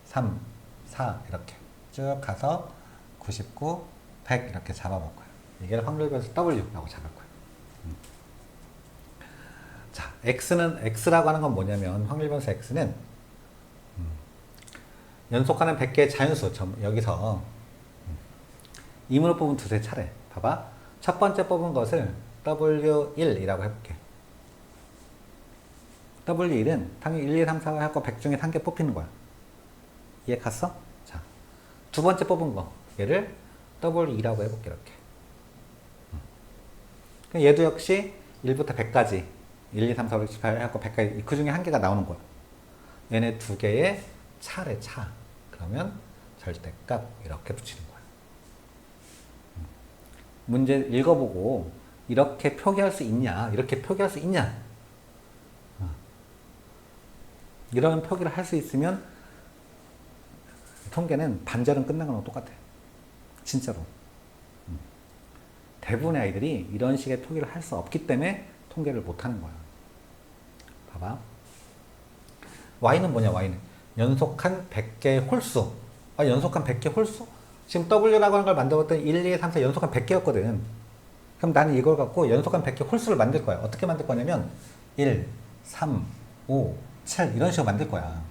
3, 4 이렇게 쭉 가서 99, 100 이렇게 잡아볼 거야. 이게 확률 변수 W라고 잡을 거야. 자, X라고 하는 건 뭐냐면, 확률 변수 X는 연속하는 100개의 자연수, 여기서 임으로 뽑은 두수의 차례. 봐봐. 첫 번째 뽑은 것을 W1이라고 해볼게. W1은 당연히 1, 2, 3, 4 하고 100 중에 1개 뽑히는 거야. 이해 갔어? 자, 두 번째 뽑은 거. 얘를 W2라고 해볼게, 이렇게. 얘도 역시 1부터 100까지 1, 2, 3, 4, 5, 6, 7, 8 해갖고 100까지 그 중에 한 개가 나오는 거야. 얘네 두 개의 차례 차. 그러면 절대값 이렇게 붙이는 거야. 문제 읽어보고 이렇게 표기할 수 있냐, 이렇게 표기할 수 있냐, 이런 표기를 할 수 있으면 통계는 반절은 끝난 거랑 똑같아. 진짜로. 대부분의 아이들이 이런 식의 표기를 할 수 없기 때문에 통계를 못하는 거야. 봐봐. y는 뭐냐, y는 연속한 100개의 홀수. 연속한 100개 홀수? 지금 W라고 하는 걸 만들었더니 1, 2, 3, 4 연속한 100개였거든. 그럼 나는 이걸 갖고 연속한 100개 홀수를 만들 거야. 어떻게 만들 거냐면 1, 3, 5, 7 이런 식으로 만들 거야.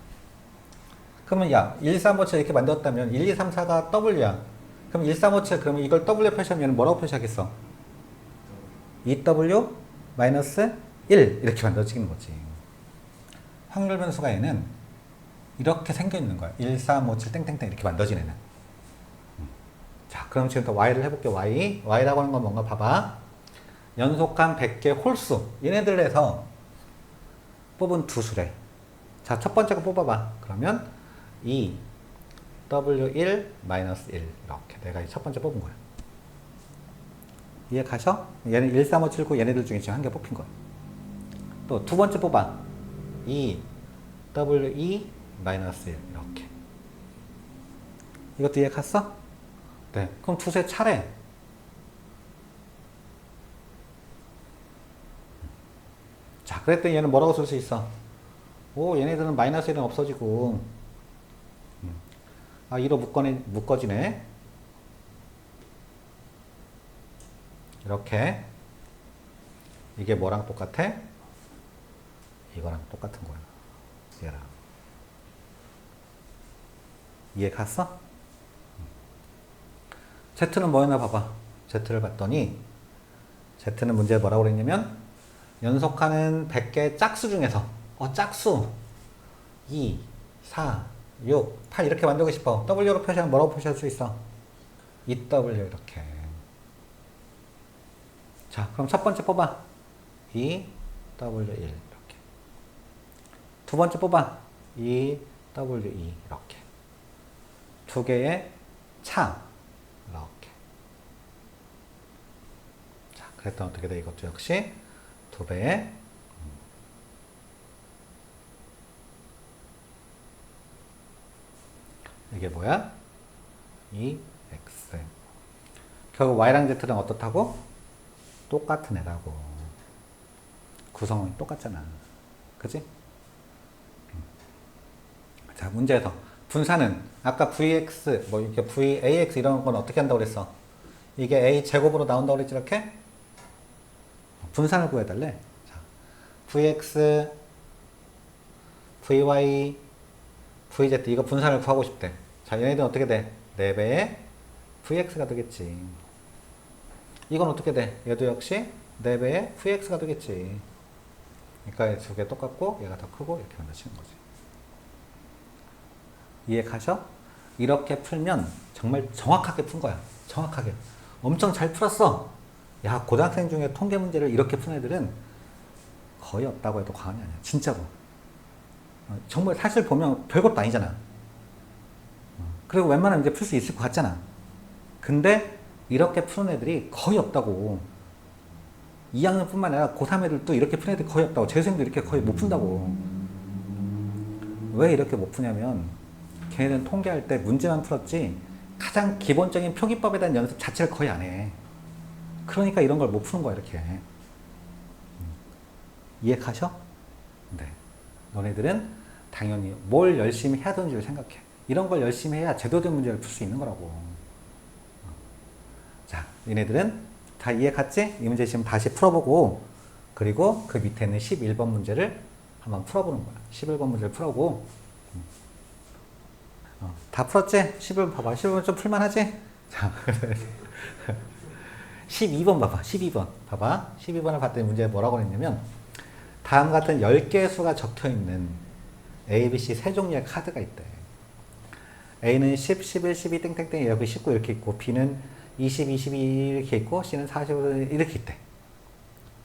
그러면 야, 1, 3, 5, 7 이렇게 만들었다면 1, 2, 3, 4가 W야. 그럼 1, 3, 5, 7 그러면 이걸 W 표시하면 뭐라고 표시하겠어? 2W 마이너스 1 이렇게 만들어지는 거지. 확률 변수가 얘는 이렇게 생겨 있는 거야. 1, 3, 5, 7 땡땡땡 이렇게 만들어진 애는. 자, 그럼 지금부터 y를 해볼게. y라고 하는 건 뭔가 봐봐. 연속한 100개 홀수, 얘네들에서 뽑은 두 수래. 자, 첫 번째 거 뽑아봐. 그러면 2 W1 마이너스 1 이렇게 내가 첫 번째 뽑은 거야. 이해 가셔? 얘는 1, 3, 5, 7, 9 얘네들 중에 지금 한 개 뽑힌 거야. 또 두 번째 뽑아. 2 W2 마이너스 1 이렇게. 이것도 이해 갔어? 네. 그럼 두세 차례. 자, 그랬더니 얘는 뭐라고 쓸 수 있어? 얘네들은 마이너스 1은 없어지고, 2로 묶어지네. 이렇게. 이게 뭐랑 똑같아? 이거랑 똑같은 거야. 얘랑. 이해 갔어? Z는 뭐였나 봐봐. Z를 봤더니 Z는 문제에 뭐라고 그랬냐면 연속하는 100개 짝수 중에서 짝수 2, 4, 6, 8 이렇게 만들고 싶어. W로 표시하면 뭐라고 표시할 수 있어? 2W 이렇게. 자, 그럼 첫 번째 뽑아. 2W1 이렇게. 두 번째 뽑아. 2W2 이렇게. 두 개의 차 이렇게. 자, 그랬더니 어떻게 돼? 이것도 역시 두 배의 이게 뭐야? 2x. 결국 y랑 z는 어떻다고? 똑같은 애라고. 구성은 똑같잖아. 그치? 자, 문제에서 분산은 아까 vx, 뭐 이렇게 vax 이런 건 어떻게 한다고 그랬어? 이게 a 제곱으로 나온다고 그랬지, 이렇게? 분산을 구해달래. 자, vx, vy, vz 이거 분산을 구하고 싶대. 자, 얘네들은 어떻게 돼? 4배의 vx가 되겠지. 이건 어떻게 돼? 얘도 역시 4배의 vx가 되겠지. 그러니까 두 개 똑같고 얘가 더 크고 이렇게 만들어지는 거지. 이해 가셔? 이렇게 풀면 정말 정확하게 푼 거야. 정확하게. 엄청 잘 풀었어. 야, 고등학생 중에 통계 문제를 이렇게 푼 애들은 거의 없다고 해도 과언이 아니야. 진짜로. 정말 사실 보면 별것도 아니잖아. 그리고 웬만하면 이제 풀 수 있을 것 같잖아. 근데 이렇게 푸는 애들이 거의 없다고. 2학년뿐만 아니라 고3 애들도 이렇게 푸는 애들이 거의 없다고. 재수생도 이렇게 거의 못 푼다고. 왜 이렇게 못 푸냐면 걔네는 통계할 때 문제만 풀었지 가장 기본적인 표기법에 대한 연습 자체를 거의 안 해. 그러니까 이런 걸 못 푸는 거야, 이렇게. 이해 가셔? 네. 너네들은 당연히 뭘 열심히 해야 되는지를 생각해. 이런 걸 열심히 해야 제도된 문제를 풀 수 있는 거라고. 자, 얘네들은 다 이해 갔지? 이 문제 지금 다시 풀어보고, 그리고 그 밑에 있는 11번 문제를 한번 풀어보는 거야. 11번 문제를 풀어보고, 다 풀었지? 11번 봐봐. 11번 좀 풀만하지? 자, 12번 봐봐. 12번. 봐봐. 12번을 봤더니 문제에 뭐라고 그랬냐면, 다음 같은 10개의 수가 적혀있는 A, B, C 세 종류의 카드가 있대. A는 10, 11, 12, 땡땡땡 이렇게 19 이렇게 있고, B는 20, 22 이렇게 있고, C는 45 이렇게 있대.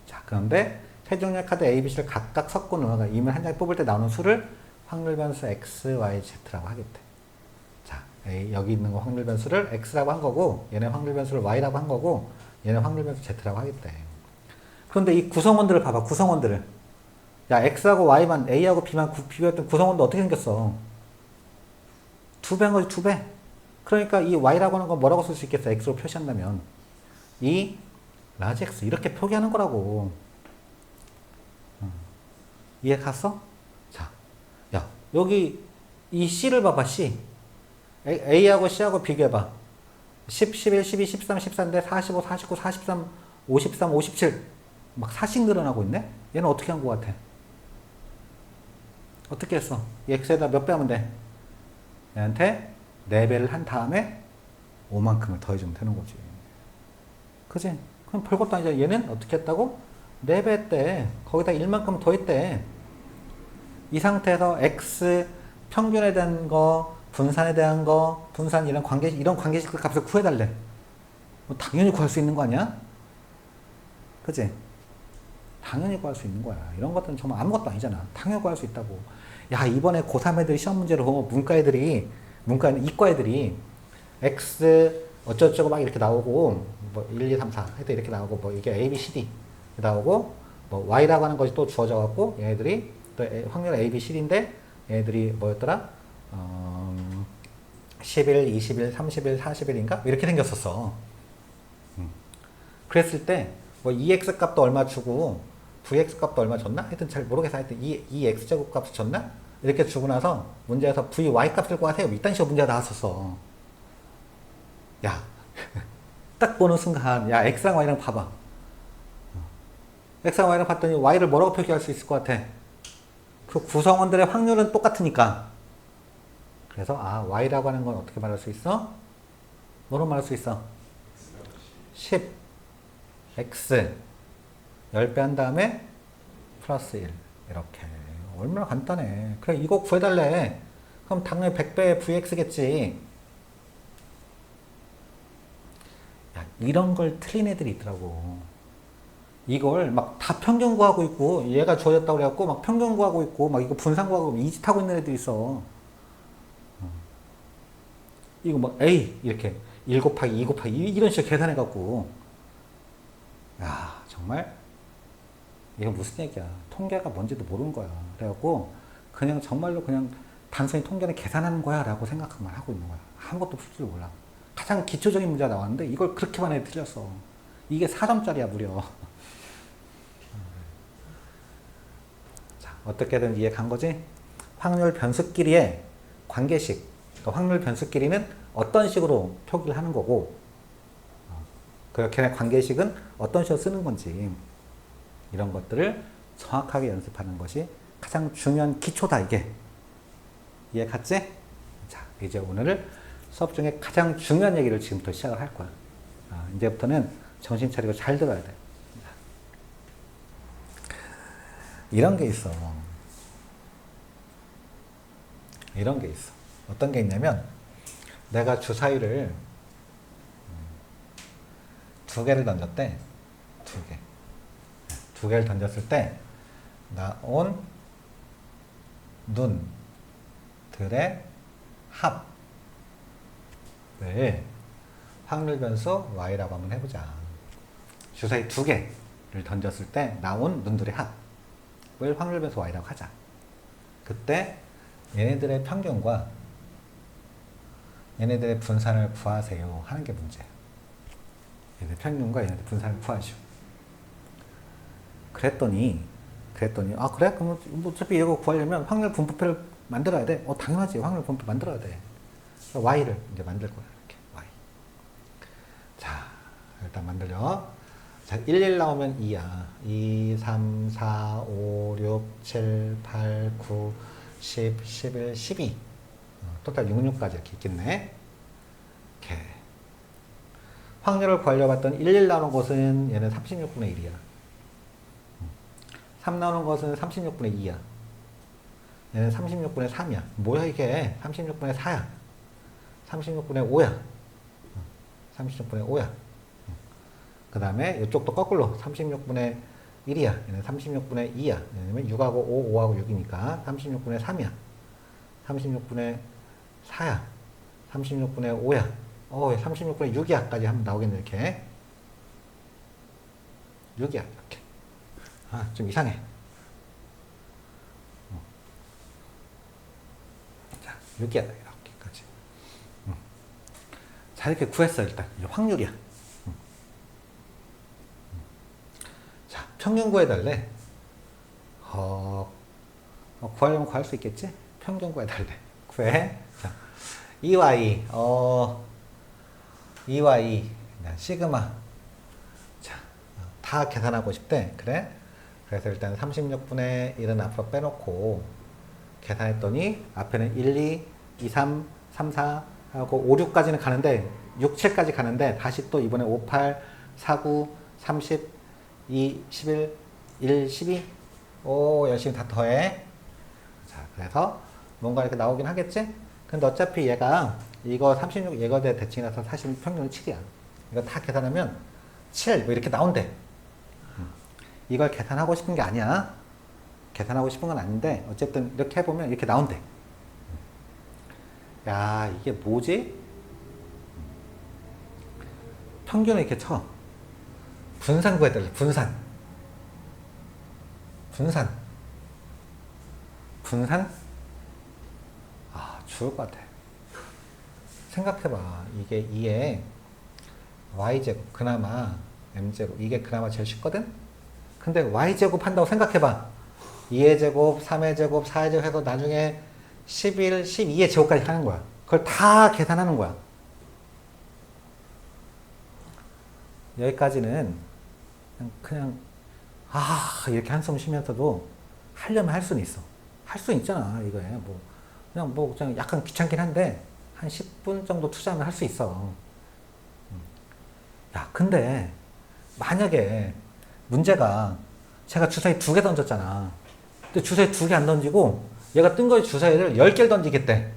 자, 그런데 세 종류의 카드 A, B, C를 각각 섞고 넣어가 이면 한 장에 뽑을 때 나오는 수를 확률 변수 X, Y, Z라고 하겠대. 자, A, 여기 있는 거 확률 변수를 X라고 한 거고, 얘는 확률 변수를 Y라고 한 거고, 얘는 확률 변수 Z라고 하겠대. 그런데 이 구성원들을 봐봐, 구성원들을. 야, X하고 Y만, A하고 B만 비교했던 구성원도 어떻게 생겼어? 2배인 거지, 2배. 그러니까 이 Y라고 하는 건 뭐라고 쓸 수 있겠어? X로 표시한다면. 이 라지 X. 이렇게 표기하는 거라고. 이해 갔어? 자, 야, 여기 이 C를 봐봐, C. A하고 C하고 비교해봐. 10, 11, 12, 13, 14인데 45, 49, 43, 53, 57. 막 4씩 늘어나고 있네? 얘는 어떻게 한 거 같아? 어떻게 했어? 이 X에다 몇 배 하면 돼? 얘한테 4배를 한 다음에 5만큼을 더해주면 되는 거지. 그지? 그럼 별것도 아니잖아. 얘는 어떻게 했다고? 4배 했대. 거기다 1만큼 더했대. 이 상태에서 X 평균에 대한 거, 분산에 대한 거, 분산 이런 관계식들 값을 구해달래. 뭐 당연히 구할 수 있는 거 아니야? 그지? 당연히 구할 수 있는 거야. 이런 것들은 정말 아무것도 아니잖아. 당연히 구할 수 있다고. 야, 이번에 고3 애들이 시험 문제로 이과 애들이 X 어쩌고저쩌고 막 이렇게 나오고, 뭐 1, 2, 3, 4 해도 이렇게 나오고, 뭐 이게 A, B, C, D 나오고, 뭐 Y라고 하는 것이 또 주어져 갖고, 얘네들이 또 확률 A, B, C, D인데, 얘네들이 뭐였더라? 11, 21, 31, 40일인가? 이렇게 생겼었어. 그랬을 때, 뭐 EX 값도 얼마 주고, VX 값도 얼마 줬나? 하여튼 잘 모르겠어. 하여튼 이 X제곱 값을 줬나? 이렇게 주고 나서 문제에서 VY 값을 구하세요. 이딴 식으로 문제가 나왔었어. 야, 딱 보는 순간, 야, X랑 Y랑 봐봐. X랑 Y랑 봤더니 Y를 뭐라고 표기할 수 있을 것 같아? 그 구성원들의 확률은 똑같으니까. 그래서, 아, Y라고 하는 건 어떻게 말할 수 있어? 뭐로 말할 수 있어? 10, X. 10배 한 다음에 플러스 1 이렇게. 얼마나 간단해. 그래, 이거 구해달래. 그럼 당연히 100배의 VX겠지. 야, 이런 걸 틀린 애들이 있더라고. 이걸 막 다 평균 구하고 있고 얘가 주어졌다고 그래갖고 막 평균 구하고 있고 막 이거 분산 구하고 이 짓 하고 있는 애들이 있어. 이거 뭐 A 이렇게 1 곱하기 2 곱하기 이런 식으로 계산해갖고 야 정말 이거 무슨 얘기야. 통계가 뭔지도 모르는 거야. 그래갖고 그냥 정말로 그냥 단순히 통계는 계산하는 거야 라고 생각만 하고 있는 거야. 아무것도 풀 줄 몰라. 가장 기초적인 문제가 나왔는데 이걸 그렇게 많이 틀렸어. 이게 4점짜리야 무려. 자, 어떻게든 이해 간 거지? 확률 변수끼리의 관계식. 확률 변수끼리는 어떤 식으로 표기를 하는 거고 그 걔네 관계식은 어떤 식으로 쓰는 건지 이런 것들을 정확하게 연습하는 것이 가장 중요한 기초다 이게. 이해 갔지? 자, 이제 오늘 수업 중에 가장 중요한 얘기를 지금부터 시작을 할 거야. 이제부터는 정신 차리고 잘 들어야 돼. 이런 게 있어. 이런 게 있어. 어떤 게 있냐면 내가 주사위를 2개를 던졌대. 2개. 2개를 던졌을 때 나온 눈들의 합을 확률 변수 y라고 한번 해보자. 주사위 2개를 던졌을 때 나온 눈들의 합을 확률 변수 y라고 하자. 그때 얘네들의 평균과 얘네들의 분산을 구하세요 하는 게 문제야. 얘네 평균과 얘네들 분산을 구하시오. 그랬더니 아 그래? 그럼 뭐 어차피 이거 구하려면 확률 분포표를 만들어야 돼. 당연하지. 확률 분포 만들어야 돼. y를 이제 만들 거야. 이렇게 y. 자, 일단 만들려. 자, 11 나오면 2야. 2, 3, 4, 5, 6, 7, 8, 9, 10, 11, 12. 토탈 66까지 이렇게 있겠네. 이렇게. 확률을 구하려고 봤더니 11 나오는 것은 얘는 36분의 1이야. 3 나오는 것은 36분의 2야. 얘는 36분의 3이야. 뭐야 이게? 36분의 4야. 36분의 5야. 36분의 5야. 그 다음에 이쪽도 거꾸로 36분의 1이야. 얘는 36분의 2야. 왜냐면 6하고 5, 5하고 6이니까 36분의 3이야. 36분의 4야. 36분의 5야. 36분의 6이야. 까지 한번 나오겠네, 이렇게. 6이야, 이렇게. 좀 이상해. 자, 6이야, 이렇게까지. 자, 이렇게 구했어, 일단. 이게 확률이야. 자, 평균 구해달래. 구하려면 구할 수 있겠지? 평균 구해달래. 구해. 자, 2y, 2y, 시그마. 자, 다 계산하고 싶대. 그래? 그래서 일단 36분의 1은 앞으로 빼놓고 계산했더니 앞에는 1, 2, 2, 3, 3, 4 하고 5, 6까지는 가는데 6, 7까지 가는데 다시 또 이번에 5, 8, 4, 9, 30, 2, 11, 1, 12 열심히 다 더해. 자, 그래서 뭔가 이렇게 나오긴 하겠지? 근데 어차피 얘가 이거 36 예거대 대칭이라서 사실 평균은 7이야. 이거 다 계산하면 7 뭐 이렇게 나온대. 이걸 계산하고 싶은 게 아니야. 계산하고 싶은 건 아닌데 어쨌든 이렇게 해보면 이렇게 나온대. 야, 이게 뭐지? 평균을 이렇게 쳐. 분산 구해달래. 분산. 죽을 것 같아. 생각해봐. 이게 2에 y제곱 그나마 m제곱 이게 그나마 제일 쉽거든? 근데 y제곱 한다고 생각해봐. 2의 제곱, 3의 제곱, 4의 제곱 해서 나중에 11, 12의 제곱까지 하는 거야. 그걸 다 계산하는 거야. 여기까지는 그냥 이렇게 한숨 쉬면서도 하려면 할 수는 있어. 할 수는 있잖아. 이거에 그냥 약간 귀찮긴 한데 한 10분 정도 투자하면 할 수 있어. 야, 근데 만약에 문제가 제가 주사위 2개 던졌잖아. 근데 주사위 2개 안 던지고 얘가 뜬 거에 주사위를 10개를 던지겠대.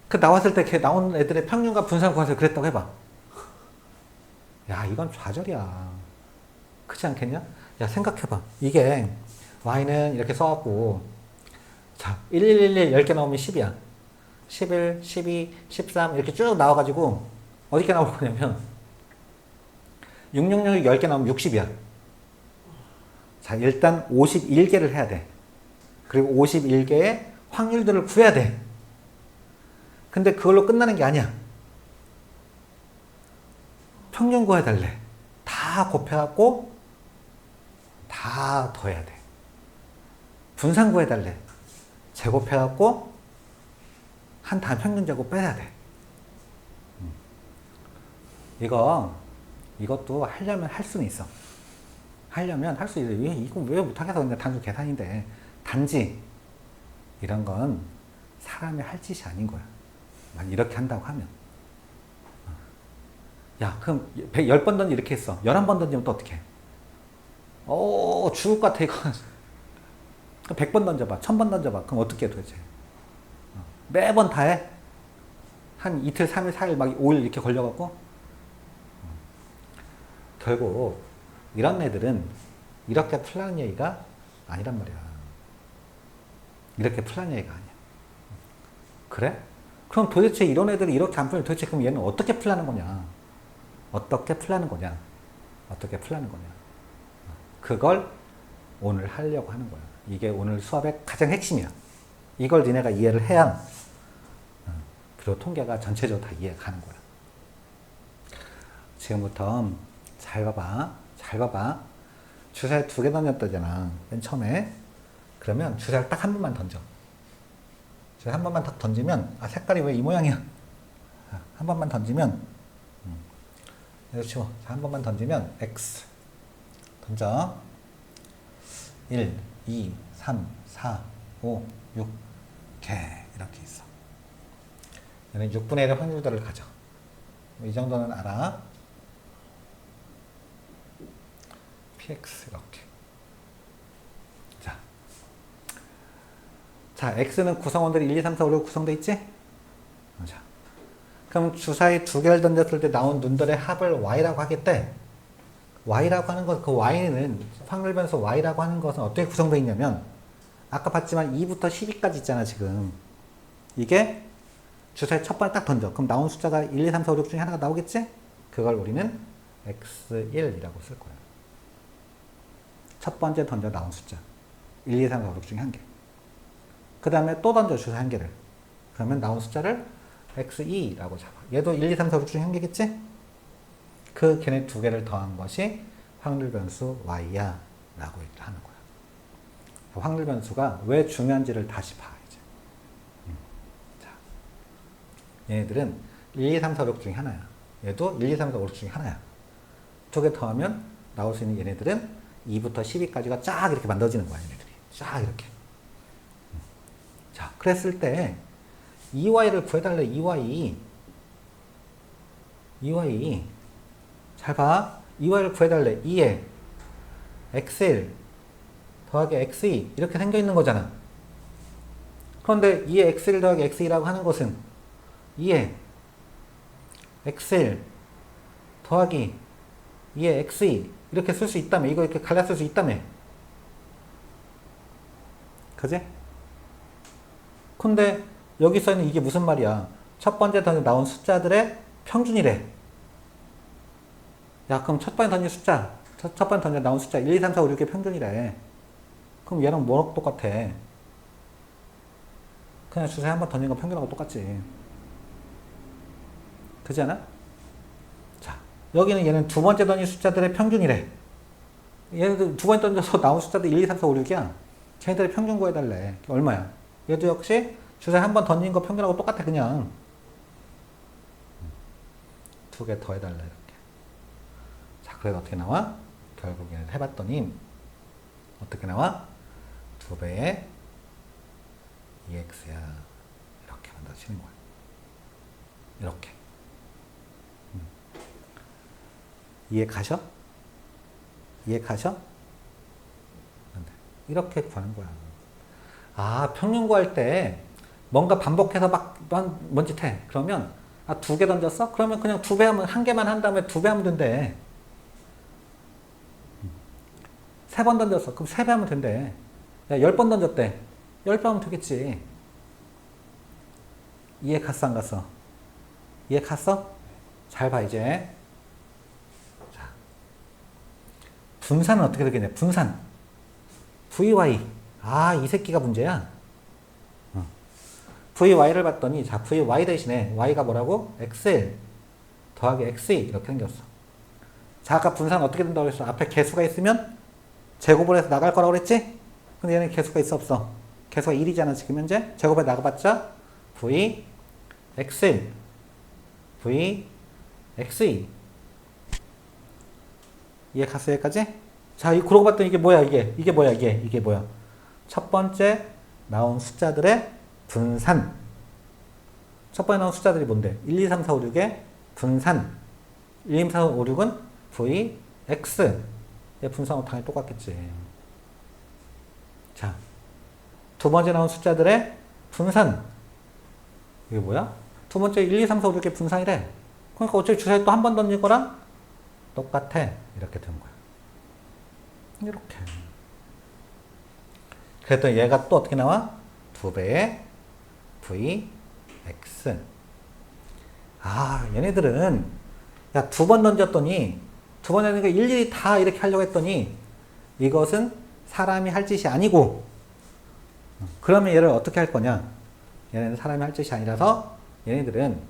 그 나왔을 때 걔 나온 애들의 평균과 분산 구해서 그랬다고 해봐. 야, 이건 좌절이야. 그렇지 않겠냐? 야, 생각해봐. 이게 y는 이렇게 써갖고, 자, 1111 10개 나오면 10이야. 11, 12, 13 이렇게 쭉 나와가지고 어디게 나올 거냐면 6666 10개 나오면 60이야. 자, 일단 51개를 해야 돼. 그리고 51개의 확률들을 구해야 돼. 근데 그걸로 끝나는 게 아니야. 평균 구해달래. 다 곱해갖고 다 더해야 돼. 분산 구해달래. 제곱해갖고 한 단 평균 제곱 빼야 돼. 이것도 하려면 할 수는 있어. 하려면 할 수 있어. 이거 왜 못하겠어. 그냥 단순 계산인데. 단지 이런 건 사람이 할 짓이 아닌 거야. 만 이렇게 한다고 하면. 야, 그럼 10번 던지 이렇게 했어. 11번 던지면 또 어떻게 해? 죽을 것 같아, 이거. 100번 던져봐. 1000번 던져봐. 그럼 어떻게 해, 도대체? 매번 다 해? 한 이틀, 3일, 4일, 막 5일 이렇게 걸려갖고? 결국, 이런 애들은 이렇게 풀라는 얘기가 아니란 말이야. 이렇게 풀라는 얘기가 아니야. 그래? 그럼 도대체 이런 애들이 이렇게 안 풀면 도대체 그럼 얘는 어떻게 풀라는 거냐? 어떻게 풀라는 거냐? 어떻게 풀라는 거냐? 그걸 오늘 하려고 하는 거야. 이게 오늘 수업의 가장 핵심이야. 이걸 니네가 이해를 해야 그리고 통계가 전체적으로 다 이해가 가는 거야. 지금부터 잘 봐봐. 잘 봐봐. 주사위 2개 던졌다잖아. 맨 처음에. 그러면 주사위를 딱 한 번만 던져. 주사위 한 번만 딱 던지면 색깔이 왜 이 모양이야? 한 번만 던지면 그렇죠. 한 번만 던지면 X 던져. 1, 2, 3, 4, 5, 6 이렇게 있어. 얘는 6분의 1의 확률들을 가져. 이 정도는 알아. px 이렇게. 자, x는 구성원들이 1, 2, 3, 4, 5, 6 구성되어 있지? 자, 그럼 주사위 2개를 던졌을 때 나온 눈들의 합을 y라고 하겠대. y라고 하는 것, 그 y는 확률 변수 y라고 하는 것은 어떻게 구성되어 있냐면 아까 봤지만 2부터 12까지 있잖아, 지금. 이게 주사위 첫 번에 딱 던져. 그럼 나온 숫자가 1, 2, 3, 4, 5, 6 중에 하나가 나오겠지? 그걸 우리는 x1이라고 쓸 거야. 첫 번째 던져 나온 숫자. 1, 2, 3, 4, 5, 6 중에 한 개. 그 다음에 또 던져 주사위 한 개를. 그러면 나온 숫자를 x2라고 잡아. 얘도 1, 2, 3, 4, 5, 6 중에 한 개겠지? 그 걔네 2개를 더한 것이 확률 변수 y야 라고 얘기를 하는 거야. 확률 변수가 왜 중요한지를 다시 봐, 이제. 자, 얘네들은 1, 2, 3, 4, 5, 6 중에 하나야. 얘도 1, 2, 3, 4, 5, 6 중에 하나야. 2개 더하면 나올 수 있는 얘네들은 2부터 12까지가 쫙 이렇게 만들어지는 거야, 얘네들이. 쫙 이렇게. 자, 그랬을 때 2y를 구해달래. 2y 잘 봐. 2y를 구해달래. 2에 x1 더하기 x2 이렇게 생겨 있는 거잖아. 그런데 2에 x1 더하기 x2라고 하는 것은 2에 x1 더하기 2에 x2 이렇게 쓸 수 있다며. 이거 이렇게 갈라 쓸 수 있다며. 그지? 근데 여기서는 이게 무슨 말이야? 첫 번째 던져 나온 숫자들의 평균이래. 야, 그럼 첫 번째 던진 숫자, 첫 번째 던져 나온 숫자 1, 2, 3, 4, 5, 6의 평균이래. 그럼 얘랑 뭐랑 똑같아? 그냥 주사위 한번 던진 거 평균하고 똑같지. 그렇지 않아? 자, 여기는 얘는 두 번째 던진 숫자들의 평균이래. 얘네들 두 번째 던져서 나온 숫자들 1, 2, 3, 4, 5, 6이야. 걔네들의 평균 구해달래. 얼마야? 얘도 역시 주사위 한 번 던진 거 평균하고 똑같아, 그냥. 2개 더 해달래, 이렇게. 자, 그래서 어떻게 나와? 결국 얘를 해봤더니, 어떻게 나와? 2배의 2x야. 이렇게 만들어지는 거야. 이렇게. 이해 가셔? 이해 가셔? 이렇게 구하는 거야. 아, 평균 구할 때 뭔가 반복해서 막 뭔 짓 해. 그러면 2개 던졌어? 그러면 그냥 2배 하면 한 개만 한 다음에 2배 하면 된대. 3번 던졌어. 그럼 3배 하면 된대. 야, 10번 던졌대. 10배 하면 되겠지. 이해 갔어, 안 갔어? 이해 갔어? 잘 봐, 이제. 자, 분산은 어떻게 되겠냐? 분산. VY. 아, 이 새끼가 문제야. VY를 봤더니, 자, VY 대신에 Y가 뭐라고? XL 더하기 XE. 이렇게 생겼어. 자, 아까 분산 어떻게 된다고 그랬어? 앞에 개수가 있으면 제곱을 해서 나갈 거라고 그랬지? 근데 얘는 개수가 있어, 없어? 개수가 1이잖아, 지금 현재. 제곱에 나가봤자 V, XL, V, XE. 이해 갔어, 여기까지? 자, 그러고 봤더니 이게 뭐야, 이게? 이게 뭐야, 이게 뭐야? 첫 번째 나온 숫자들의 분산. 첫 번째 나온 숫자들이 뭔데? 1, 2, 3, 4, 5, 6의 분산. 1, 2, 3, 4, 5, 6은 V, X. 얘 분산하고 당연히 똑같겠지. 자, 두 번째 나온 숫자들의 분산. 이게 뭐야? 두 번째 1, 2, 3, 4, 5, 6의 분산이래. 그러니까 어차피 주사위 또 한 번 던질 거랑 똑같아. 이렇게 되는 거야. 이렇게. 그랬더니 얘가 또 어떻게 나와? 2배의 VX. 아, 얘네들은, 야, 2번 던졌더니, 2번 던지니까 일일이 다 이렇게 하려고 했더니, 이것은 사람이 할 짓이 아니고, 그러면 얘를 어떻게 할 거냐? 얘네는 사람이 할 짓이 아니라서, 얘네들은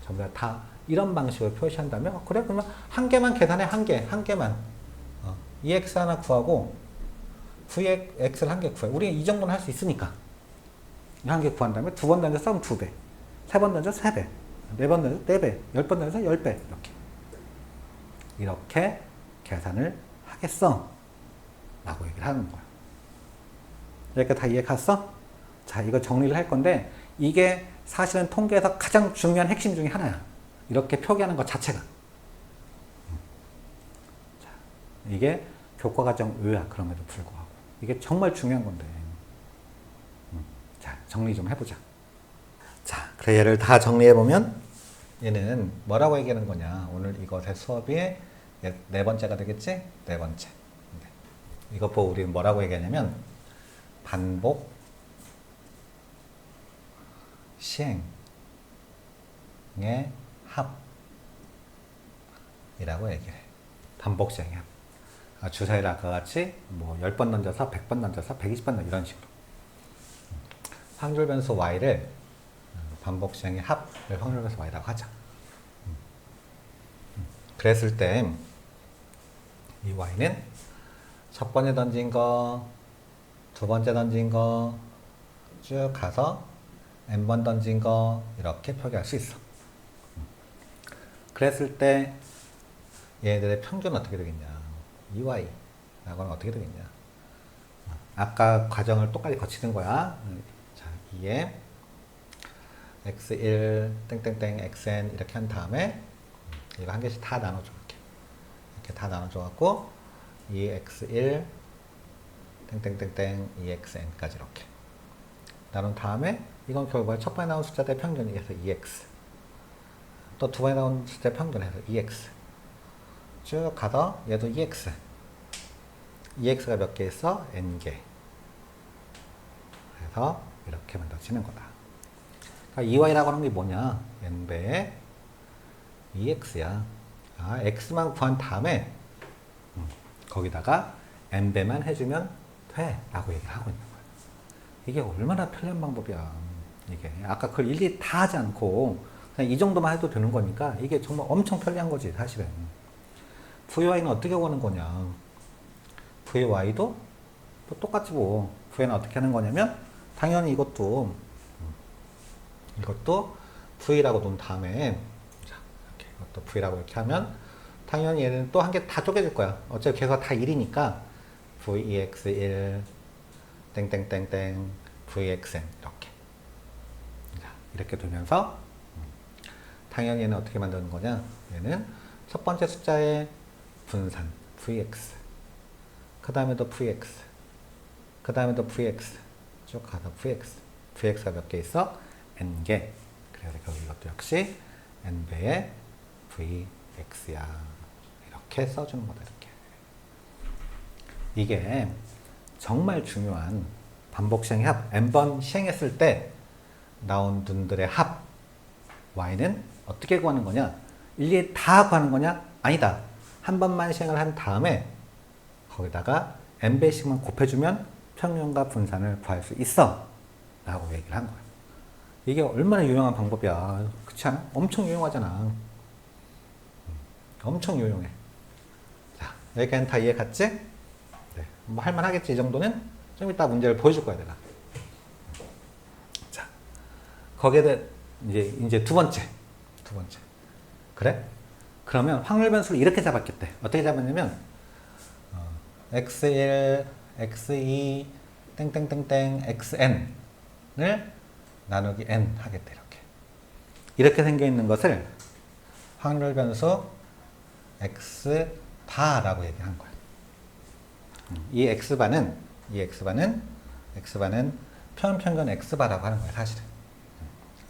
전부 다 이런 방식으로 표시한다면, 그래, 그러면 한 개만 계산해, 한 개만. EX 하나 구하고, VX를 한 개 구해. 우리 이 정도는 할 수 있으니까. 한 개 구한 다음에 2번 던져서 2배. 3번 던져서 3배. 4번 던져서 4배. 10번 던져서 10배. 이렇게 계산을 하겠어. 라고 얘기를 하는 거야. 이렇게 다 이해 갔어? 자, 이거 정리를 할 건데, 이게 사실은 통계에서 가장 중요한 핵심 중에 하나야. 이렇게 표기하는 것 자체가. 자, 이게 교과과정 의야. 그럼에도 불구하고. 이게 정말 중요한 건데. 자, 정리 좀 해보자. 자, 그래 얘를 다 정리해보면 얘는 뭐라고 얘기하는 거냐. 오늘 이것의 수업이 네 번째가 되겠지? 네 번째. 이것 보고 우리는 뭐라고 얘기하냐면 반복 시행의 합이라고 얘기해. 반복 시행의 합. 주사위를 아까 같이 뭐 10번 던져서 100번 던져서 120번 던져 이런 식으로. 확률 변수 y를 반복 시행의 합을 확률 변수 y라고 하자. 그랬을 때 이 y는 첫 번째 던진 거, 두 번째 던진 거 쭉 가서 n번 던진 거 이렇게 표기할 수 있어. 그랬을 때 얘네들의 평균은 어떻게 되겠냐. EY라고는 어떻게 되겠냐. 아까 과정을 똑같이 거치는 거야. 자, 2에 x1 땡땡땡 xn 이렇게 한 다음에 이거 한 개씩 다 나눠줘. 이렇게 다 나눠줘 갖고 2x1 땡땡땡땡 2xn까지 이렇게 나눈 다음에 이건 결국 첫 번에 나온 숫자의 평균이어서 2x 또 두 번에 나온 숫자의 평균에서 2x 쭉 가서 얘도 2x 2x가 몇 개 있어? n개. 그래서 이렇게 만들어지는 거다. 그러니까 EY라고 하는 게 뭐냐? n배의 2x야. 아, x만 구한 다음에 거기다가 n배만 해주면 돼 라고 얘기를 하고 있는 거야. 이게 얼마나 편리한 방법이야. 이게 아까 그걸 일일이 다 하지 않고 그냥 이 정도만 해도 되는 거니까 이게 정말 엄청 편리한 거지 사실은. VY는 어떻게 구하는 거냐. VY도 또 똑같이 뭐 VY는 어떻게 하는 거냐면 당연히 이것도 V라고 놓은 다음에 자, 이렇게 이것도 V라고 이렇게 하면 당연히 얘는 또 한 개 다 쪼개질 거야. 어차피 개수가 다 1이니까 VX1 땡땡땡땡 VXN 이렇게 자, 이렇게 되면서 당연히 얘는 어떻게 만드는 거냐. 얘는 첫 번째 숫자의 분산 VX 그 다음에도 VX 그 다음에도 VX 쭉 가서 VX가 몇 개 있어? N개. 그래서 결국 이것도 역시 N배의 VX야. 이렇게 써주는 거다. 이렇게. 이게 정말 중요한 반복 시행의 합, n번 시행했을 때 나온 눈들의 합, y는 어떻게 구하는 거냐? 일일이 다 구하는 거냐? 아니다. 한 번만 시행을 한 다음에 거기다가 n배씩만 곱해주면 평균과 분산을 구할 수 있어 라고 얘기를 한 거야. 이게 얼마나 유용한 방법이야. 그렇지 않아? 엄청 유용하잖아. 엄청 유용해. 자, 여기까지는 다 이해 갔지? 네, 뭐 할만하겠지. 이 정도는 좀 이따 문제를 보여줄 거야 내가. 자, 거기에 대해 이제 두 번째. 그래? 그러면 확률 변수를 이렇게 잡았겠대. 어떻게 잡았냐면 x1, x2, 땡땡땡땡, xn을 나누기 n 하겠대. 이렇게 생겨 있는 것을 확률 변수 x 바라고 얘기한 거야. 이 x바는 평균 x바라고 하는 거야, 사실은.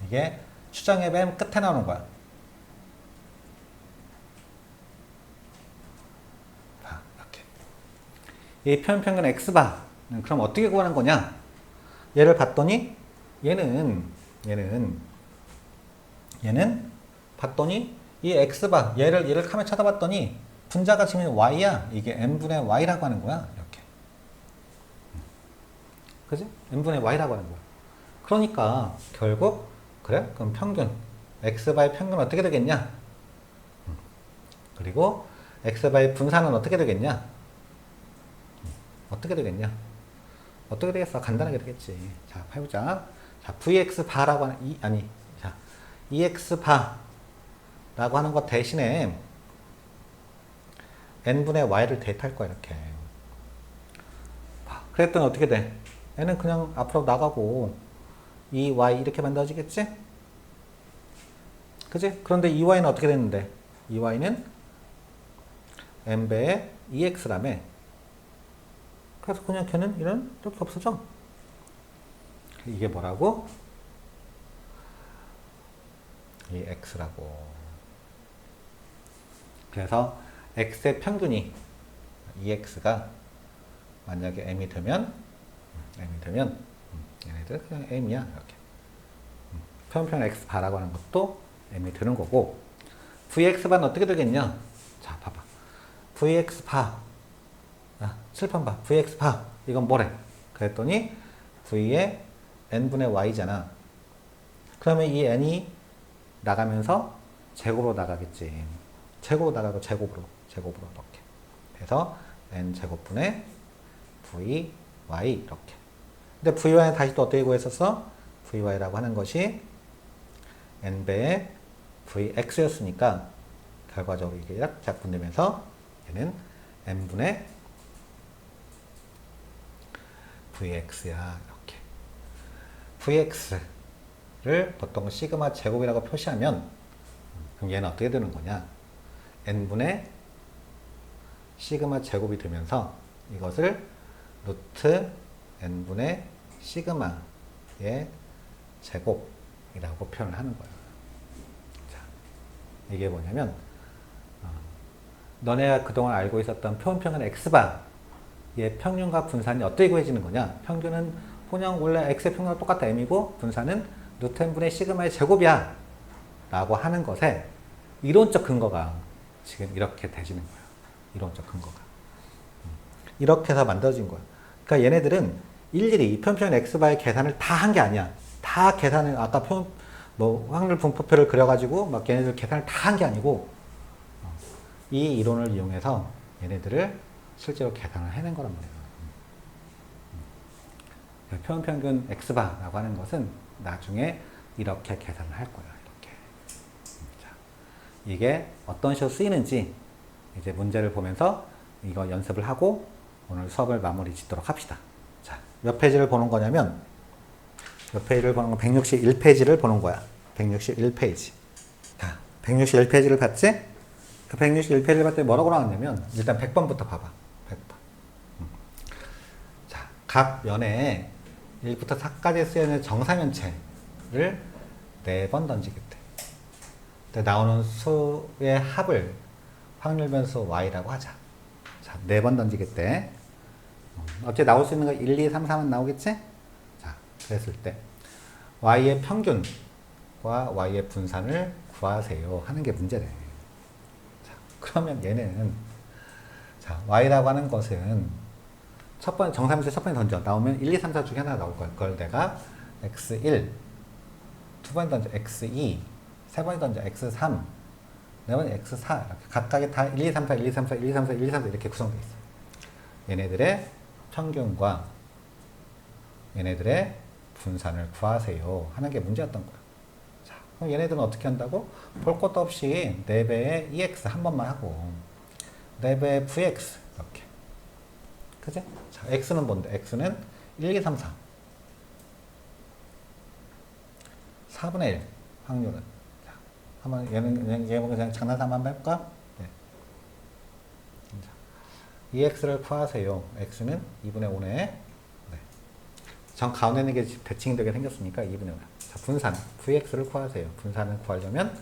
이게 추정의 맨 끝에 나오는 거야. 봐, 이렇게. 이 평균 x바는 그럼 어떻게 구하는 거냐? 얘를 봤더니 얘는 봤더니 이 x바 얘를 카메라 쳐다봤더니 분자가 지금 y야. 이게 n분의 y라고 하는 거야. 이렇게. 그지? n분의 y라고 하는 거야. 그러니까 결국 그래? 그럼 평균 x바의 평균은 어떻게 되겠냐? 그리고 x바의 분산은 어떻게 되겠냐? 어떻게 되겠어? 간단하게 되겠지. 자, 해보자. 자, vx바라고 하는 ex바라고 하는 것 대신에 n분의 y를 대입할 거야, 이렇게. 그랬더니 어떻게 돼? n은 그냥 앞으로 나가고 이 y 이렇게 만들어지겠지? 그지? 그런데 이 y는 어떻게 됐는데? 이 y는 n배의 ex라며. 그래서 그냥 걔는 이렇게 없어져. 이게 뭐라고? 이 x라고. 그래서 x의 평균이 ex가 만약에 m이 되면 얘네들 그냥 m이야, 이렇게. 평균 x 바라고 하는 것도 m이 되는 거고, vx바는 어떻게 되겠냐? 자, 봐봐. vx바. 칠판 봐. vx바. 이건 뭐래? 그랬더니 v의 n분의 y잖아. 그러면 이 n이 나가면서 제곱으로 나가겠지. 제곱으로 나가고 제곱으로 이렇게. 그래서 n제곱분의 vy 이렇게. 근데 vy는 다시 또 어떻게 구했었어? vy라고 하는 것이 n배의 vx였으니까 결과적으로 이게 이렇게 작분되면서 얘는 n분의 vx야, 이렇게. vx를 보통 시그마 제곱이라고 표시하면 그럼 얘는 어떻게 되는 거냐? n분의 시그마 제곱이 되면서 이것을 루트 n분의 시그마의 제곱이라고 표현을 하는 거야. 자, 이게 뭐냐면 너네가 그동안 알고 있었던 평균 x바의 평균과 분산이 어떻게 구해지는 거냐? 평균은 그냥 원래 x의 평균과 똑같다 m이고 분산은 루트 n분의 시그마의 제곱이야 라고 하는 것에 이론적 근거가 지금 이렇게 되지는 거야. 이론적 근거가. 이렇게 해서 만들어진 거야. 그러니까 얘네들은 일일이 평균 x바의 계산을 다 한 게 아니야. 다 계산을 아까 확률 분포표를 그려가지고 막 얘네들 계산을 다 한 게 아니고 이 이론을 이용해서 얘네들을 실제로 계산을 해낸 거란 말이야. 평균 x바라고 하는 것은 나중에 이렇게 계산을 할 거야. 이렇게. 자, 이게 어떤 식으로 쓰이는지 이제 문제를 보면서 이거 연습을 하고 오늘 수업을 마무리 짓도록 합시다. 자, 몇 페이지를 보는 거냐면 몇 페이지를 보는 건 161페이지를 보는 거야. 161페이지. 자, 161페이지를 봤지? 그 161페이지를 봤더니 뭐라고 나왔냐면 일단 100번부터 봐봐. 100번. 자, 각 면에 1부터 4까지 쓰여있는 정사면체를 4번 던지겠대. 나오는 수의 합을 확률 변수 y라고 하자. 자, 4번 던지겠대. 어째 나올 수 있는 거 1, 2, 3, 4만 나오겠지? 자, 그랬을 때 y의 평균과 y의 분산을 구하세요 하는 게 문제래. 자, 그러면 얘는 자, y라고 하는 것은 첫 번째 정사면서 첫 번째 던져 나오면 1, 2, 3, 4 중에 하나 나올 거야. 그걸 내가 x1, 두 번째 던져 x2, 세 번째 던져 x3, 네 번째 x4 이렇게 각각이 다 1, 2, 3, 4, 1, 2, 3, 4, 1, 2, 3, 4, 1, 2, 3, 4 이렇게 구성되어 있어. 얘네들의 평균과 얘네들의 분산을 구하세요 하는 게 문제였던 거야. 자, 그럼 얘네들은 어떻게 한다고? 볼 것도 없이 4배의 EX 한 번만 하고 4배의 VX 이렇게. 그지? 자, X는 뭔데? X는 1, 2, 3, 4. 4분의 1 확률은. 자, 한번 얘 그냥 장난삼아 한번 해볼까? 네. 자, EX를 구하세요. X는 2분의 5네. 네. 정 가운데 있는 게 대칭이 되게 생겼으니까 2분의 5. 자, 분산. VX를 구하세요. 분산을 구하려면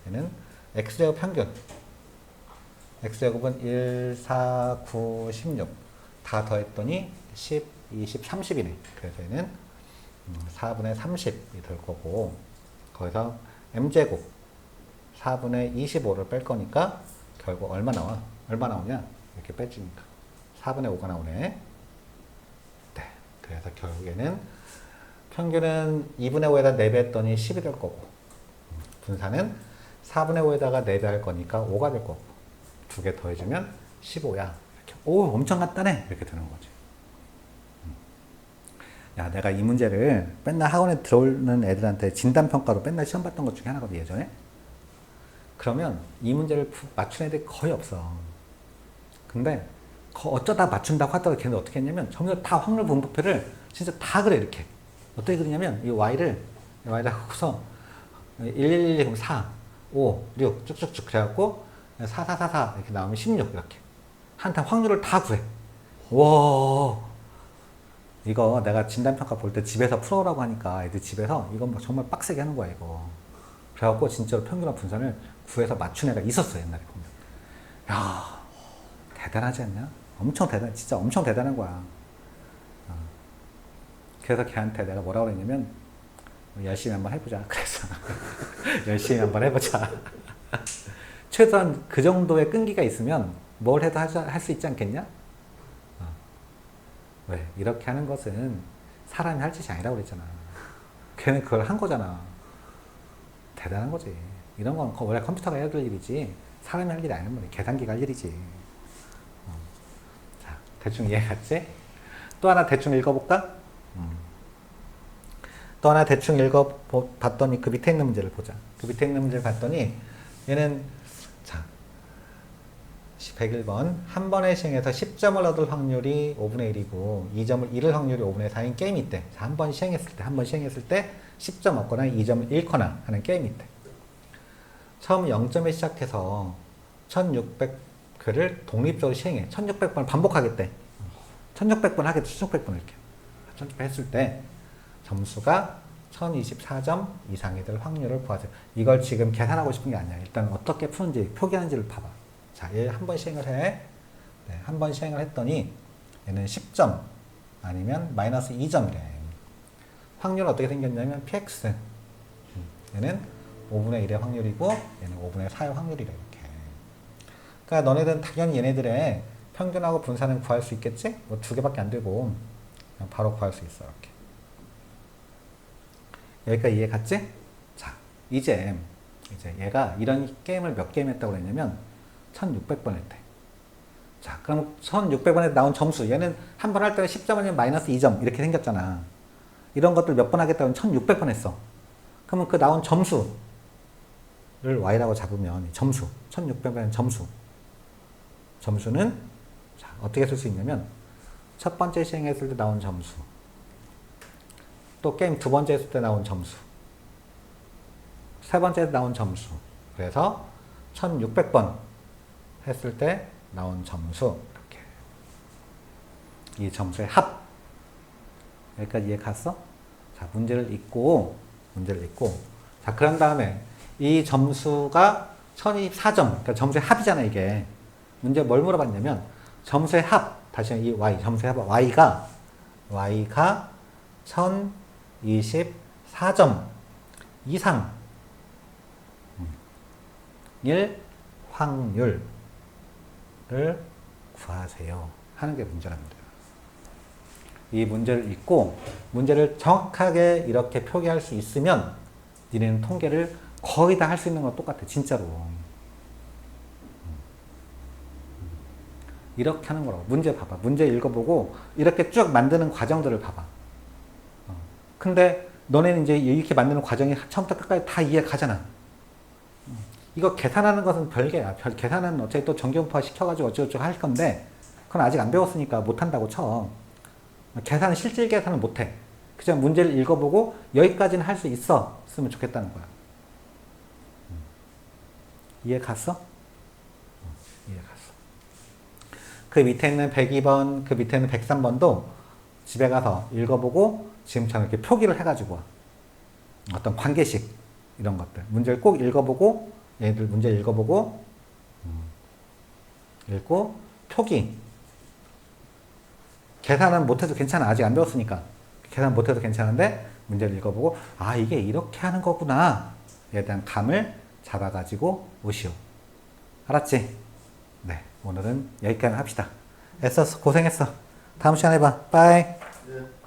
얘는 X제곱 평균. X제곱은 1, 4, 9, 16. 다 더했더니 10, 20, 30이네. 그래서 얘는 4분의 30이 될 거고, 거기서 M제곱 4분의 25를 뺄 거니까 결국 얼마 나와? 얼마 나오냐? 이렇게 빼주니까 4분의 5가 나오네. 네. 그래서 결국에는 평균은 2분의 5에다 4배 했더니 10이 될 거고, 분산은 4분의 5에다가 4배 할 거니까 5가 될 거고, 두 개 더해주면 15야. 이렇게. 오, 엄청 간단해. 이렇게 되는 거지. 야, 내가 이 문제를 맨날 학원에 들어오는 애들한테 진단평가로 맨날 시험 봤던 것 중에 하나거든, 예전에. 그러면 이 문제를 맞춘 애들이 거의 없어. 근데 어쩌다 맞춘다고 하더라도 걔는 어떻게 했냐면 전부 다 확률 분포표를 진짜 다 그래, 이렇게. 어떻게 그러냐면 이 y를 하고서 1, 1, 1, 2, 그럼 4, 5, 6 쭉쭉쭉 그래갖고 4, 4, 4, 4 이렇게 나오면 16 이렇게. 한탄 확률을 다 구해. 와, 이거 내가 진단평가 볼 때 집에서 풀어오라고 하니까 애들 집에서 이건 뭐 정말 빡세게 하는 거야, 이거. 그래갖고 진짜로 평균화 분산을 구해서 맞춘 애가 있었어, 옛날에 보면. 야, 대단하지 않냐? 진짜 엄청 대단한 거야. 그래서 걔한테 내가 뭐라고 그랬냐면, 열심히 한번 해보자. 그래서 열심히 한번 해보자. 최소한 그 정도의 끈기가 있으면 뭘 해도 할 수 있지 않겠냐? 왜? 이렇게 하는 것은 사람이 할 짓이 아니라고 그랬잖아. 걔는 그걸 한 거잖아. 대단한 거지. 이런 건 원래 컴퓨터가 해야 될 일이지 사람이 할 일이 아니란 말이야. 계산기가 할 일이지. 자, 대충 이해갔지? 또 하나 대충 읽어볼까? 또 하나 대충 읽어봤더니 그 밑에 있는 문제를 보자. 그 밑에 있는 문제를 봤더니 얘는 자 101번 한 번에 시행해서 10점을 얻을 확률이 5분의 1이고 2점을 잃을 확률이 5분의 4인 게임이 있대. 한 번 시행했을 때 10점 얻거나 2점을 잃거나 하는 게임이 있대. 처음 0점에 시작해서 1600회를 독립적으로 시행해. 1600번을 반복하겠대. 1600번 하겠대. 1600번 이렇게. 1600 했을 때 점수가 1024점 이상이 될 확률을 구하세요. 이걸 지금 계산하고 싶은 게 아니야. 일단 어떻게 푸는지 표기하는지를 봐봐. 자, 얘 한 번 시행을 해. 네, 한 번 시행을 했더니 얘는 10점 아니면 마이너스 2점이래. 확률은 어떻게 생겼냐면 px. 얘는 5분의 1의 확률이고 얘는 5분의 4의 확률이래, 이렇게. 그러니까 너네들은 당연히 얘네들의 평균하고 분산은 구할 수 있겠지? 뭐 2개밖에 안 되고 그냥 바로 구할 수 있어, 이렇게. 여기까지 이해 갔지? 자, 이제 얘가 이런 게임을 몇 게임 했다고 그랬냐면 1600번 했대. 자, 그럼 1600번에 나온 점수, 얘는 한 번 할 때 10점 아니면 마이너스 2점 이렇게 생겼잖아. 이런 것들 몇 번 하겠다고 1600번 했어. 그러면 그 나온 점수를 y라고 잡으면 점수, 1600번의 점수는 자, 어떻게 쓸 수 있냐면 첫 번째 시행했을 때 나온 점수, 또 게임 두 번째 했을 때 나온 점수, 세 번째 나온 점수, 그래서 1600번 했을 때 나온 점수, 이렇게. 이 점수의 합. 여기까지 이해 갔어? 자, 문제를 읽고. 자, 그런 다음에 이 점수가 1024점. 그러니까 점수의 합이잖아, 이게. 문제 뭘 물어봤냐면 점수의 합. 다시 이 y 점수해봐. y가 1024점 이상 일 확률을 구하세요 하는 게 문제랍니다. 이 문제를 읽고 문제를 정확하게 이렇게 표기할 수 있으면 니네는 통계를 거의 다 할 수 있는 건 똑같아. 진짜로. 이렇게 하는 거라고. 문제 봐봐. 문제 읽어보고 이렇게 쭉 만드는 과정들을 봐봐. 근데 너네는 이제 이렇게 만드는 과정이 처음부터 끝까지 다 이해 가잖아. 이거 계산하는 것은 별개야. 계산은 어차피 또 전기분포화 시켜가지고 어쩌고저쩌고 할 건데 그건 아직 안 배웠으니까 못한다고 쳐. 계산은 실질 계산은 못해. 그냥 문제를 읽어보고 여기까지는 할 수 있었으면 좋겠다는 거야. 이해 갔어? 이해 갔어. 그 밑에 있는 102번, 그 밑에 있는 103번도 집에 가서 읽어보고 지금처럼 이렇게 표기를 해가지고 와. 어떤 관계식 이런 것들. 문제를 꼭 읽어보고 얘들 문제 읽어보고 읽고 표기. 계산은 못해도 괜찮아. 아직 안 배웠으니까. 계산 못해도 괜찮은데 문제를 읽어보고 아 이게 이렇게 하는 거구나. 에 대한 감을 잡아가지고 오시오. 알았지? 네. 오늘은 여기까지 합시다. 애써서 고생했어. 다음 시간에 봐. 빠이.